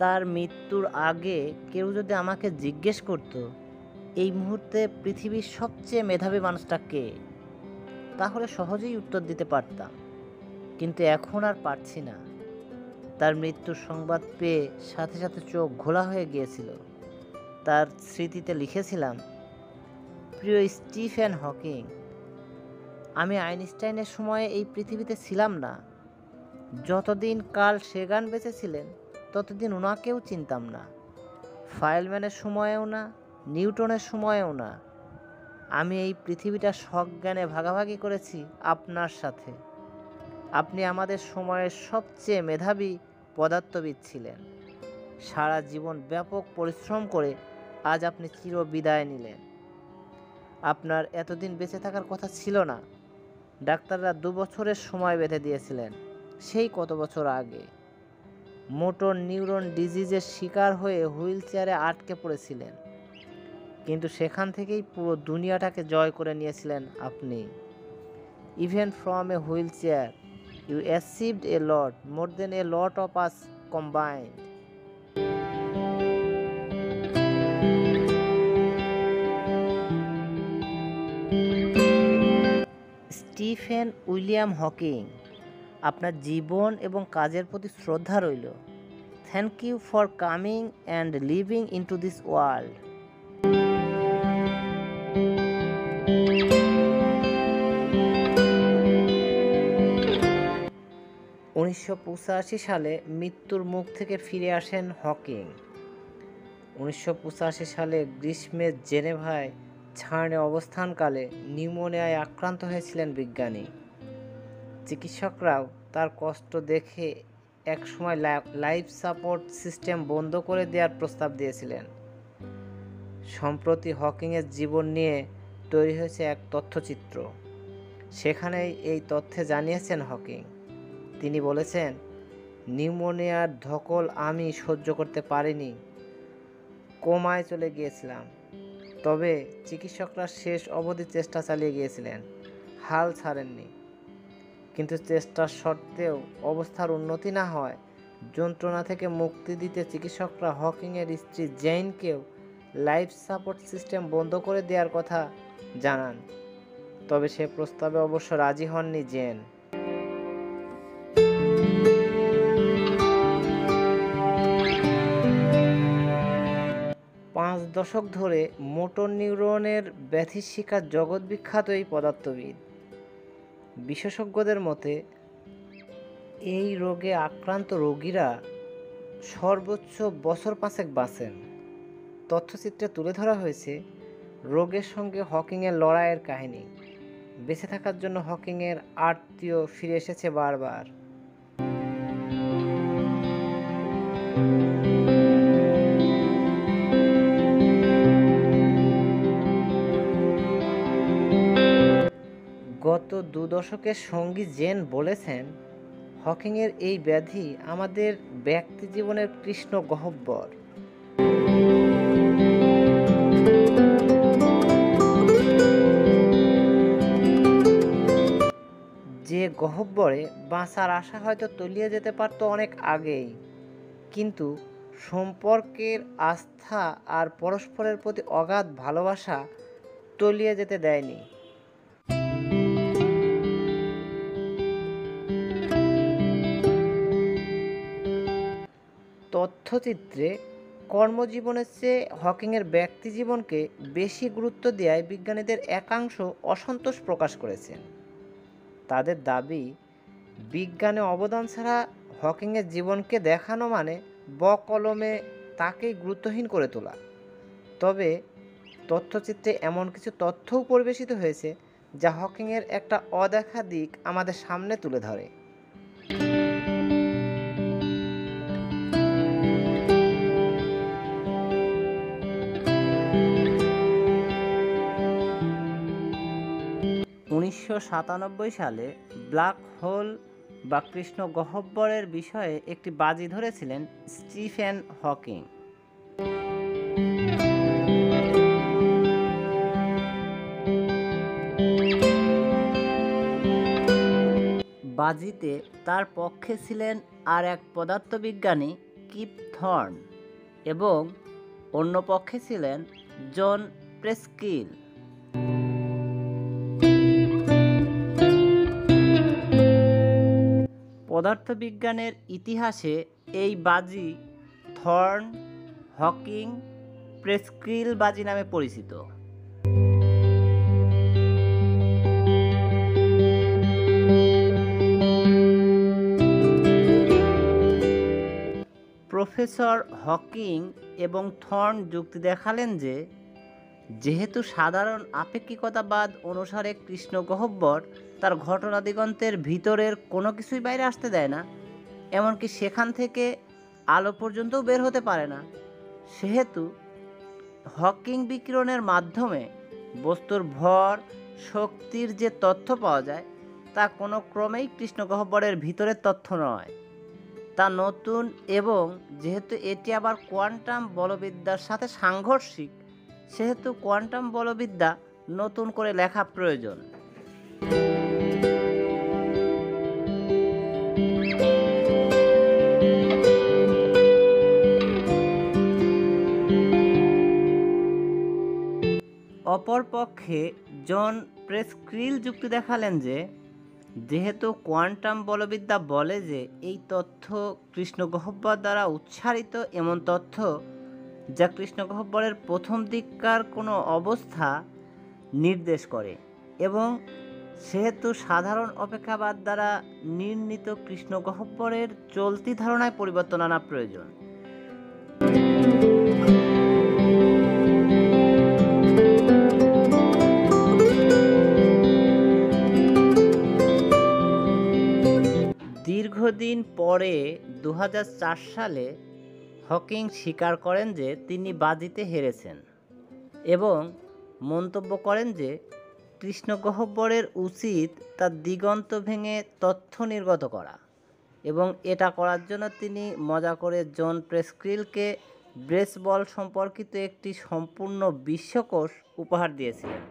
তার মৃত্যুর আগে কেউ যদি আমাকে জিজ্ঞেস করত এই মুহূর্তে পৃথিবীর সবচেয়ে মেধাবী মানুষটা কে, তাহলে সহজেই উত্তর দিতে পারতাম, কিন্তু এখন আর পারছি না। তার মৃত্যুর সংবাদ পেয়ে সাথে সাথে চোখ ঘোলা হয়ে গিয়েছিল। তার স্মৃতিতে লিখেছিলাম, প্রিয় স্টিফেন হকিং, আমি আইনস্টাইনের সময়ে এই পৃথিবীতে ছিলাম না। যতদিন কার্ল সেগান বেঁচে ছিলেন ততদিন ওনাকেও চিনতাম না। ফাইলম্যানের সময়েও না, নিউটনের সময়েও না। আমি এই পৃথিবীটা সজ্ঞানে ভাগাভাগি করেছি আপনার সাথে। আপনি আমাদের সময়ের সবচেয়ে মেধাবী পদার্থবিদ ছিলেন। সারা জীবন ব্যাপক পরিশ্রম করে আজ আপনি চিরবিদায় নিলেন। আপনার এতদিন বেঁচে থাকার কথা ছিল না। ডাক্তাররা 2 বছরের সময় বেঁধে দিয়েছিলেন, সেই কত বছর আগে। মোটর নিউরন ডিজিজের শিকার হয়ে হুইল চেয়ারে আটকে পড়েছিলেন, কিন্তু সেখান থেকেই পুরো দুনিয়াটাকে জয় করে নিয়েছিলেন আপনি। Even from a wheel chair you achieved a lot, more than a lot of us combined. Stephen William Hawking, আপনার জীবন এবং কাজের প্রতি শ্রদ্ধা রইল। Thank you for coming and living into this world. 1985 সালে মৃত্যুর মুখ থেকে ফিরে আসেন হকিং। 1985 সালে গ্রীষ্মের জেনেভায় ছাড়ে অবস্থানকালে নিউমোনিয়ায় আক্রান্ত হয়েছিলেন বিজ্ঞানী। চিকিৎসকরাও তার কষ্ট দেখে একসময় লাইফ সাপোর্ট সিস্টেম বন্ধ করে দেওয়ার প্রস্তাব দিয়েছিলেন। সম্প্রতি হকিংয়ের জীবন নিয়ে তৈরি হয়েছে এক তথ্যচিত্র। সেখানেই এই তথ্যে জানিয়েছেন হকিং। তিনি বলেছেন, নিউমোনিয়ার ধকল আমি সহ্য করতে পারিনি, কোমায় চলে গিয়েছিলাম। তবে চিকিৎসকরা শেষ অবধি চেষ্টা চালিয়ে গিয়েছিলেন, হাল ছাড়েননি। কিন্তু চেষ্টার সত্ত্বেও অবস্থার উন্নতি না হয় যন্ত্রণা থেকে মুক্তি দিতে চিকিৎসকরা হকিংয়ের স্ত্রী জেইনকেও লাইফ সাপোর্ট সিস্টেম বন্ধ করে দেওয়ার কথা জানান। তবে সে প্রস্তাবে অবশ্য রাজি হননি জেন। পাঁচ দশক ধরে মোটর নিউরনের ব্যাধির শিকার জগৎ বিখ্যাত এই পদার্থবিদ। বিশেষজ্ঞদের মতে এই রোগে আক্রান্ত রোগীরা সর্বোচ্চ বছর 5 বাঁচেন। তথ্যচিত্রে তুলে ধরা হয়েছে রোগের সঙ্গে হকিংয়ের লড়াইয়ের কাহিনী। বেঁচে থাকার জন্য হকিংয়ের আত্মীয় ফিরে এসেছে বারবার। গত 2 দশকের সঙ্গী জেন বলেছেন, হকিংয়ের এই ব্যাধি আমাদের ব্যক্তি জীবনের কৃষ্ণ গহ্বর। যে গহ্বরে বাঁচার আশা হয়তো তলিয়ে যেতে পারত অনেক আগেই, কিন্তু সম্পর্কের আস্থা আর পরস্পরের প্রতি অগাধ ভালোবাসা তলিয়ে যেতে দেয়নি। তথ্যচিত্রে কর্মজীবনের চেয়ে হকিংয়ের ব্যক্তি জীবনকে বেশি গুরুত্ব দেওয়ায় বিজ্ঞানীদের একাংশ অসন্তোষ প্রকাশ করেছেন। তাদের দাবি, বিজ্ঞানে অবদান ছাড়া হকিংয়ের জীবনকে দেখানো মানে বকলমে তাকেই গুরুত্বহীন করে তোলা। তবে তথ্যচিত্রে এমন কিছু তথ্যও পরিবেশিত হয়েছে যা হকিংয়ের একটা অদেখা দিক আমাদের সামনে তুলে ধরে। 1997 সালে ব্ল্যাক হোল বা কৃষ্ণ গহ্বরের বিষয়ে একটি বাজি ধরেছিলেন স্টিফেন হকিং। বাজিতে তার পক্ষে ছিলেন আর এক পদার্থবিজ্ঞানী কিপ থর্ন এবং অন্য পক্ষে ছিলেন জন প্রেস্কিল। পদার্থবিজ্ঞানের ইতিহাসে এই বাজি থর্ন, হকিং, প্রেস্কিল বাজি নামে পরিচিত। প্রফেসর হকিং এবং থর্ন যুক্তি দেখালেন যে যেহেতু সাধারণ আপেক্ষিকতাবাদ অনুসারে কৃষ্ণ গহ্বর তার ঘটনা দিগন্তের ভিতরের কোনো কিছুই বাইরে আসতে দেয় না, এমনকি সেখান থেকে আলো পর্যন্তও বের হতে পারে না, সেহেতু হকিং বিকিরণের মাধ্যমে বস্তুর ভর শক্তির যে তথ্য পাওয়া যায় তা কোনো ক্রমেই কৃষ্ণ গহ্বরের ভিতরের তথ্য নয়, তা নতুন, এবং যেহেতু এটি আবার কোয়ান্টাম বলবিদ্যার সাথে সাংঘর্ষিক, সেহেতু কোয়ান্টাম বলবিদ্যা নতুন করে লেখা প্রয়োজন। অপরপক্ষে জন প্রেস্কিল যুক্তি দেখালেন যে যেহেতু কোয়ান্টাম বলবিদ্যা বলে যে এই তথ্য কৃষ্ণ গহ্বর দ্বারা উচ্চারিত এমন তথ্য যা কৃষ্ণ গহ্বরের প্রথম দিককার কোনো অবস্থা নির্দেশ করে, এবং সেহেতু সাধারণ অপেক্ষাবাদ দ্বারা নির্ণীত কৃষ্ণ গহ্বরের চলতি ধারণায় পরিবর্তন আনা প্রয়োজন। দীর্ঘদিন পরে 2004 সালে হকিং স্বীকার করেন যে তিনি বাজিতে হেরেছেন এবং মন্তব্য করেন যে কৃষ্ণ গহ্বরের উচিত তার দিগন্ত ভেঙে তথ্য নির্গত করা, এবং এটা করার জন্য তিনি মজা করে জন প্রেস্কিলকে বেসবল সম্পর্কিত একটি সম্পূর্ণ বিশ্বকোষ উপহার দিয়েছিলেন,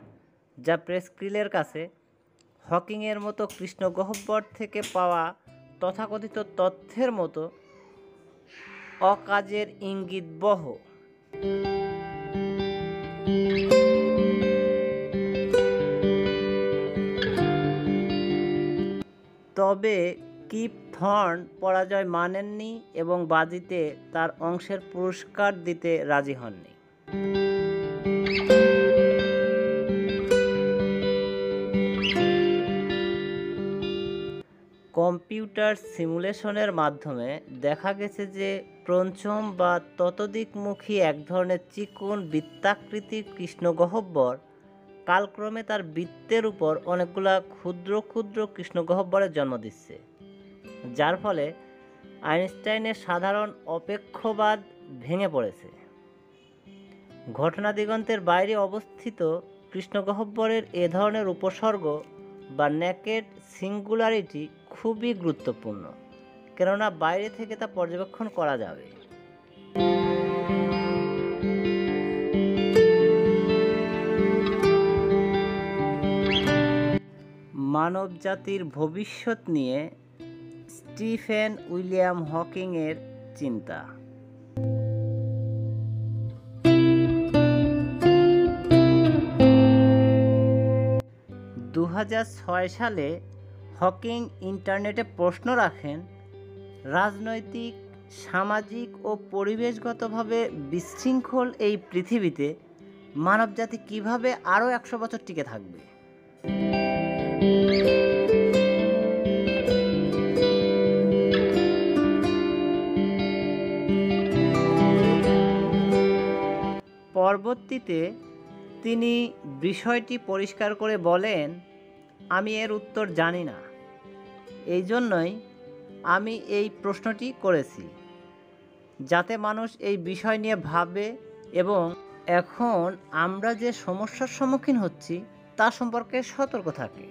যা প্রেস্কিলের কাছে হকিংয়ের মতো কৃষ্ণ গহ্বর থেকে পাওয়া তথাকথিত তথ্যের মতো অকাজের ইঙ্গিতবহ। তবে কিপ থর্ন পরাজয় মানেননি এবং বাজিতে তার অংশের পুরস্কার দিতে রাজি হননি। কম্পিউটার সিমুলেশনের মাধ্যমে দেখা গেছে যে পঞ্চম বা ততোদিকমুখী এক ধরনের চিকন বৃত্তাকৃতির কৃষ্ণ গহ্বর কালক্রমে তার বৃত্তের উপর অনেকগুলা ক্ষুদ্র ক্ষুদ্র কৃষ্ণ গহ্বরের জন্ম দিচ্ছে, যার ফলে আইনস্টাইনের সাধারণ অপেক্ষবাদ ভেঙে পড়েছে। ঘটনা দিগন্তের বাইরে অবস্থিত কৃষ্ণ গহ্বরের এ ধরনের উপসর্গ বা নেকেড সিঙ্গুলারিটি খুবই গুরুত্বপূর্ণ, কেননা বাইরে থেকে তা পর্যবেক্ষণ করা যাবে। মানবজাতির ভবিষ্যৎ নিয়ে স্টিফেন উইলিয়াম হকিংয়ের চিন্তা। 2006 সালে হকিং ইন্টারনেটে প্রশ্ন রাখেন, রাজনৈতিক, সামাজিক ও পরিবেশগতভাবে বিশৃঙ্খল এই পৃথিবীতে মানবজাতি কিভাবে আরও 100 বছর টিকে থাকবে। পরবর্তীতে তিনি বিষয়টি পরিষ্কার করে বলেন, আমি এর উত্তর জানি না, এই জন্যই আমি এই প্রশ্নটি করেছি, যাতে মানুষ এই বিষয় নিয়ে ভাবে এবং এখন আমরা যে সমস্যার সম্মুখীন হচ্ছি তা সম্পর্কে সতর্ক থাকে।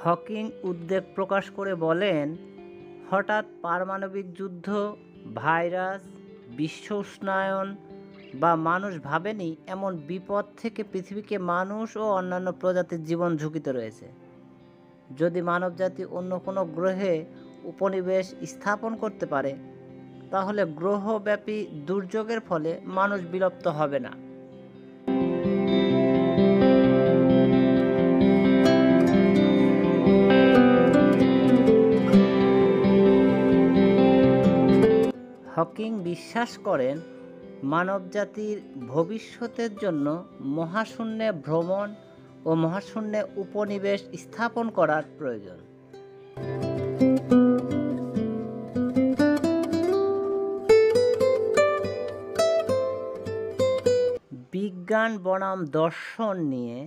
হকিং উদ্বেগ প্রকাশ করে বলেন, হঠাৎ পারমাণবিক যুদ্ধ, ভাইরাস, বিশ্ব উষ্ণায়ন বা মানুষ ভাবেনি এমন বিপদ থেকে পৃথিবীকে মানুষ ও অন্যান্য প্রজাতির জীবন ঝুঁকিতে রয়েছে। যদি মানবজাতি অন্য কোনো গ্রহে উপনিবেশ স্থাপন করতে পারে, তাহলে গ্রহব্যাপী দুর্যোগের ফলে মানুষ বিলুপ্ত হবে না। হকিং বিশ্বাস করেন, মানবজাতির ভবিষ্যতের জন্য মহাশূন্যে ভ্রমণ ও মহাশূন্যে উপনিবেশ স্থাপন করার প্রয়োজন। বিজ্ঞান বনাম দর্শন নিয়ে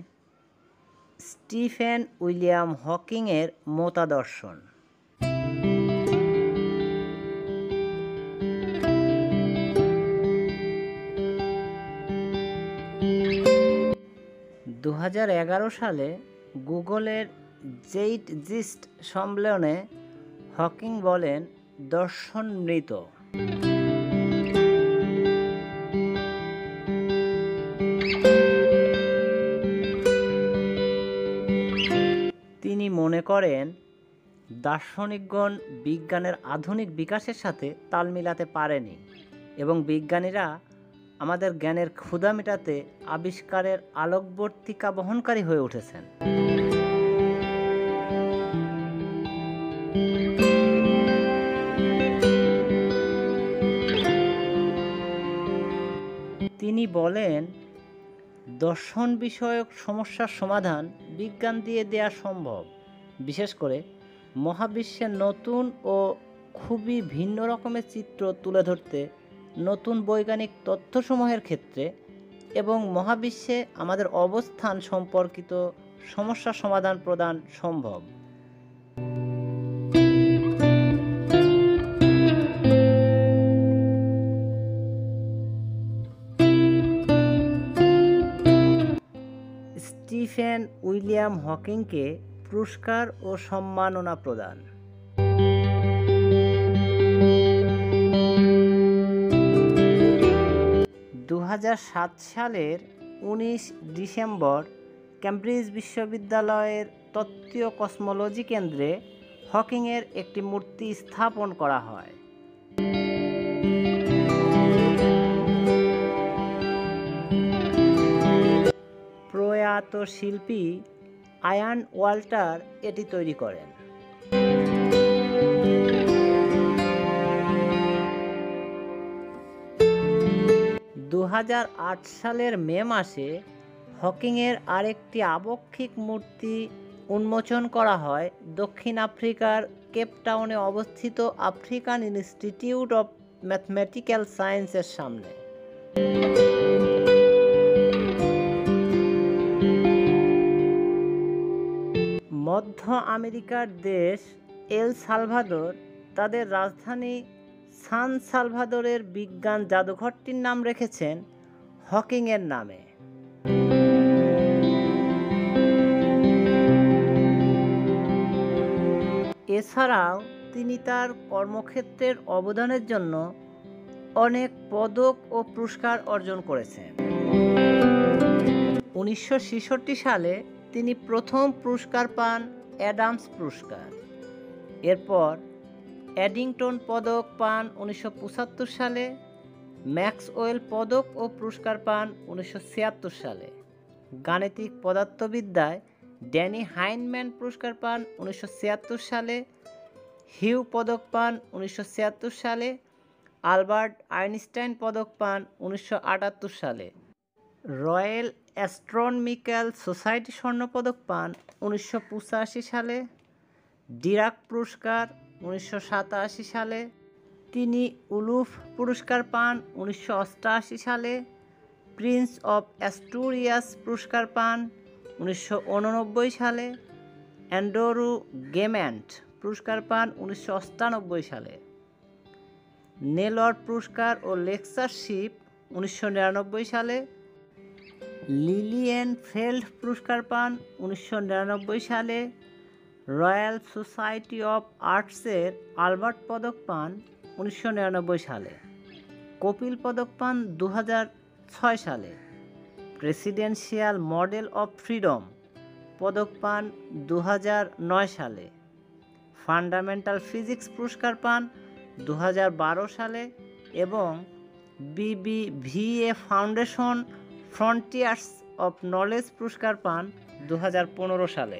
স্টিফেন উইলিয়াম হকিংয়ের মতাদর্শন। 2011 সালে গুগলের জেইটজিস্ট সম্মেলনে হকিং বলেন, দর্শন মৃত। তিনি মনে করেন, দার্শনিকগণ বিজ্ঞানের আধুনিক বিকাশের সাথে তাল মিলাতে পারেনি এবং বিজ্ঞানীরা আমাদের জ্ঞানের ক্ষুধা মেটাতে আবিষ্কারের আলোকবর্তিকা বহনকারী হয়ে উঠেছেন। তিনি বলেন, দর্শন বিষয়ক সমস্যার সমাধান বিজ্ঞান দিয়ে দেয়া সম্ভব, বিশেষ করে মহাবিশ্বের নতুন ও খুবই ভিন্ন রকমের চিত্র তুলে ধরতে নতুন বৈজ্ঞানিক তথ্যসমূহের ক্ষেত্রে এবং মহাবিশ্বে আমাদের অবস্থান সম্পর্কিত সমস্যা সমাধান প্রদান সম্ভব। স্টিফেন উইলিয়াম হকিংকে পুরস্কার ও সম্মাননা প্রদান। 2007 সালের 19 ডিসেম্বর কেমব্রিজ বিশ্ববিদ্যালয়ের তত্ত্বীয় কসমোলজি কেন্দ্রে হকিংয়ের একটি মূর্তি স্থাপন করা হয়। প্রয়াত শিল্পী আয়ান ওয়াল্টার এটি তৈরি করেন। 2008 সালের মে মাসে হকিংয়ের আরেকটি আবক্ষিক মূর্তি উন্মোচন করা হয় দক্ষিণ আফ্রিকার কেপটাউনে অবস্থিত আফ্রিকান ইনস্টিটিউট অব ম্যাথমেটিক্যাল সায়েন্সের সামনে। মধ্য আমেরিকার দেশ এল সালভাদর তাদের রাজধানী সান সালভাদরের বিজ্ঞান জাদুঘরটির নাম রেখেছেন হকিংয়ের নামে। এছাড়াও তিনি তার কর্মক্ষেত্রের অবদানের জন্য অনেক পদক ও পুরস্কার অর্জন করেছেন। 1966 সালে তিনি প্রথম পুরস্কার পান, অ্যাডামস পুরস্কার। এরপর এডিংটন পদক পান 1975 সালে, ম্যাক্সওয়েল পদক ও পুরস্কার পান 1976 সালে। গাণিতিক পদার্থবিদ্যায় ড্যানি হাইনম্যান পুরস্কার পান 1976 সালে, হিউ পদক পান 1976 সালে, আলবার্ট আইনস্টাইন পদক পান 1978 সালে, রয়্যাল অ্যাস্ট্রোনমিক্যাল সোসাইটি স্বর্ণপদক পান 1985 সালে, ডিরাক পুরস্কার 1987 সালে, তিনি উলুফ পুরস্কার পান 1988 সালে, প্রিন্স অব অ্যাস্টুরিয়াস পুরস্কার পান 1989 সালে, অ্যান্ড্রু গেম্যান্ট পুরস্কার পান 1998 সালে। নেলর পুরস্কার ও লেকচারশিপ 1999 সালে। লিলিয়েনফেল্ড পুরস্কার পান 1999 সালে। রয়্যাল সোসাইটি অফ আর্টসের আলবার্ট পদক পান 1999 সালে। কপিল পদক পান 2006 সালে। প্রেসিডেন্সিয়াল মডেল অফ ফ্রিডম পদক পান 2009 সালে। ফান্ডামেন্টাল ফিজিক্স পুরস্কার পান 2012 সালে এবং BBVA foundation frontiers of knowledge পুরস্কার পান 2015 সালে।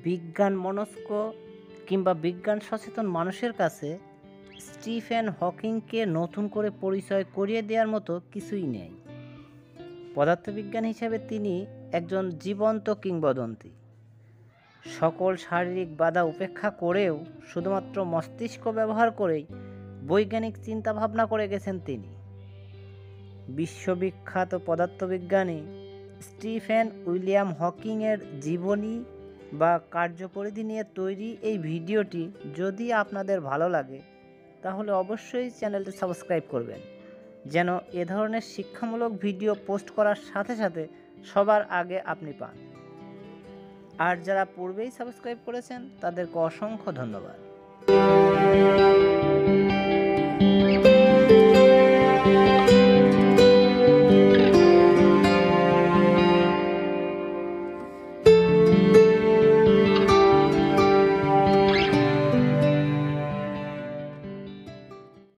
বিজ্ঞান মনস্ক কিংবা বিজ্ঞান সচেতন মানুষের কাছে স্টিফেন হকিংকে নতুন করে পরিচয় করিয়ে দেওয়ার মতো কিছুই নেই। পদার্থবিজ্ঞান হিসেবে তিনি একজন জীবন্ত কিংবদন্তি। সকল শারীরিক বাধা উপেক্ষা করেও শুধুমাত্র মস্তিষ্ক ব্যবহার করেই বৈজ্ঞানিক চিন্তাভাবনা করে গেছেন তিনি। বিশ্ববিখ্যাত পদার্থবিজ্ঞানী স্টিফেন উইলিয়াম হকিংয়ের জীবনী বা কার্যপরিধি নিয়ে তৈরি এই ভিডিওটি যদি আপনাদের ভালো লাগে তাহলে অবশ্যই চ্যানেলটি সাবস্ক্রাইব করবেন, যেন এ ধরনের শিক্ষামূলক ভিডিও পোস্ট করার সাথে সাথে সবার আগে আপনি পান। আর যারা পূর্বেই সাবস্ক্রাইব করেছেন তাদেরকে অসংখ্য ধন্যবাদ।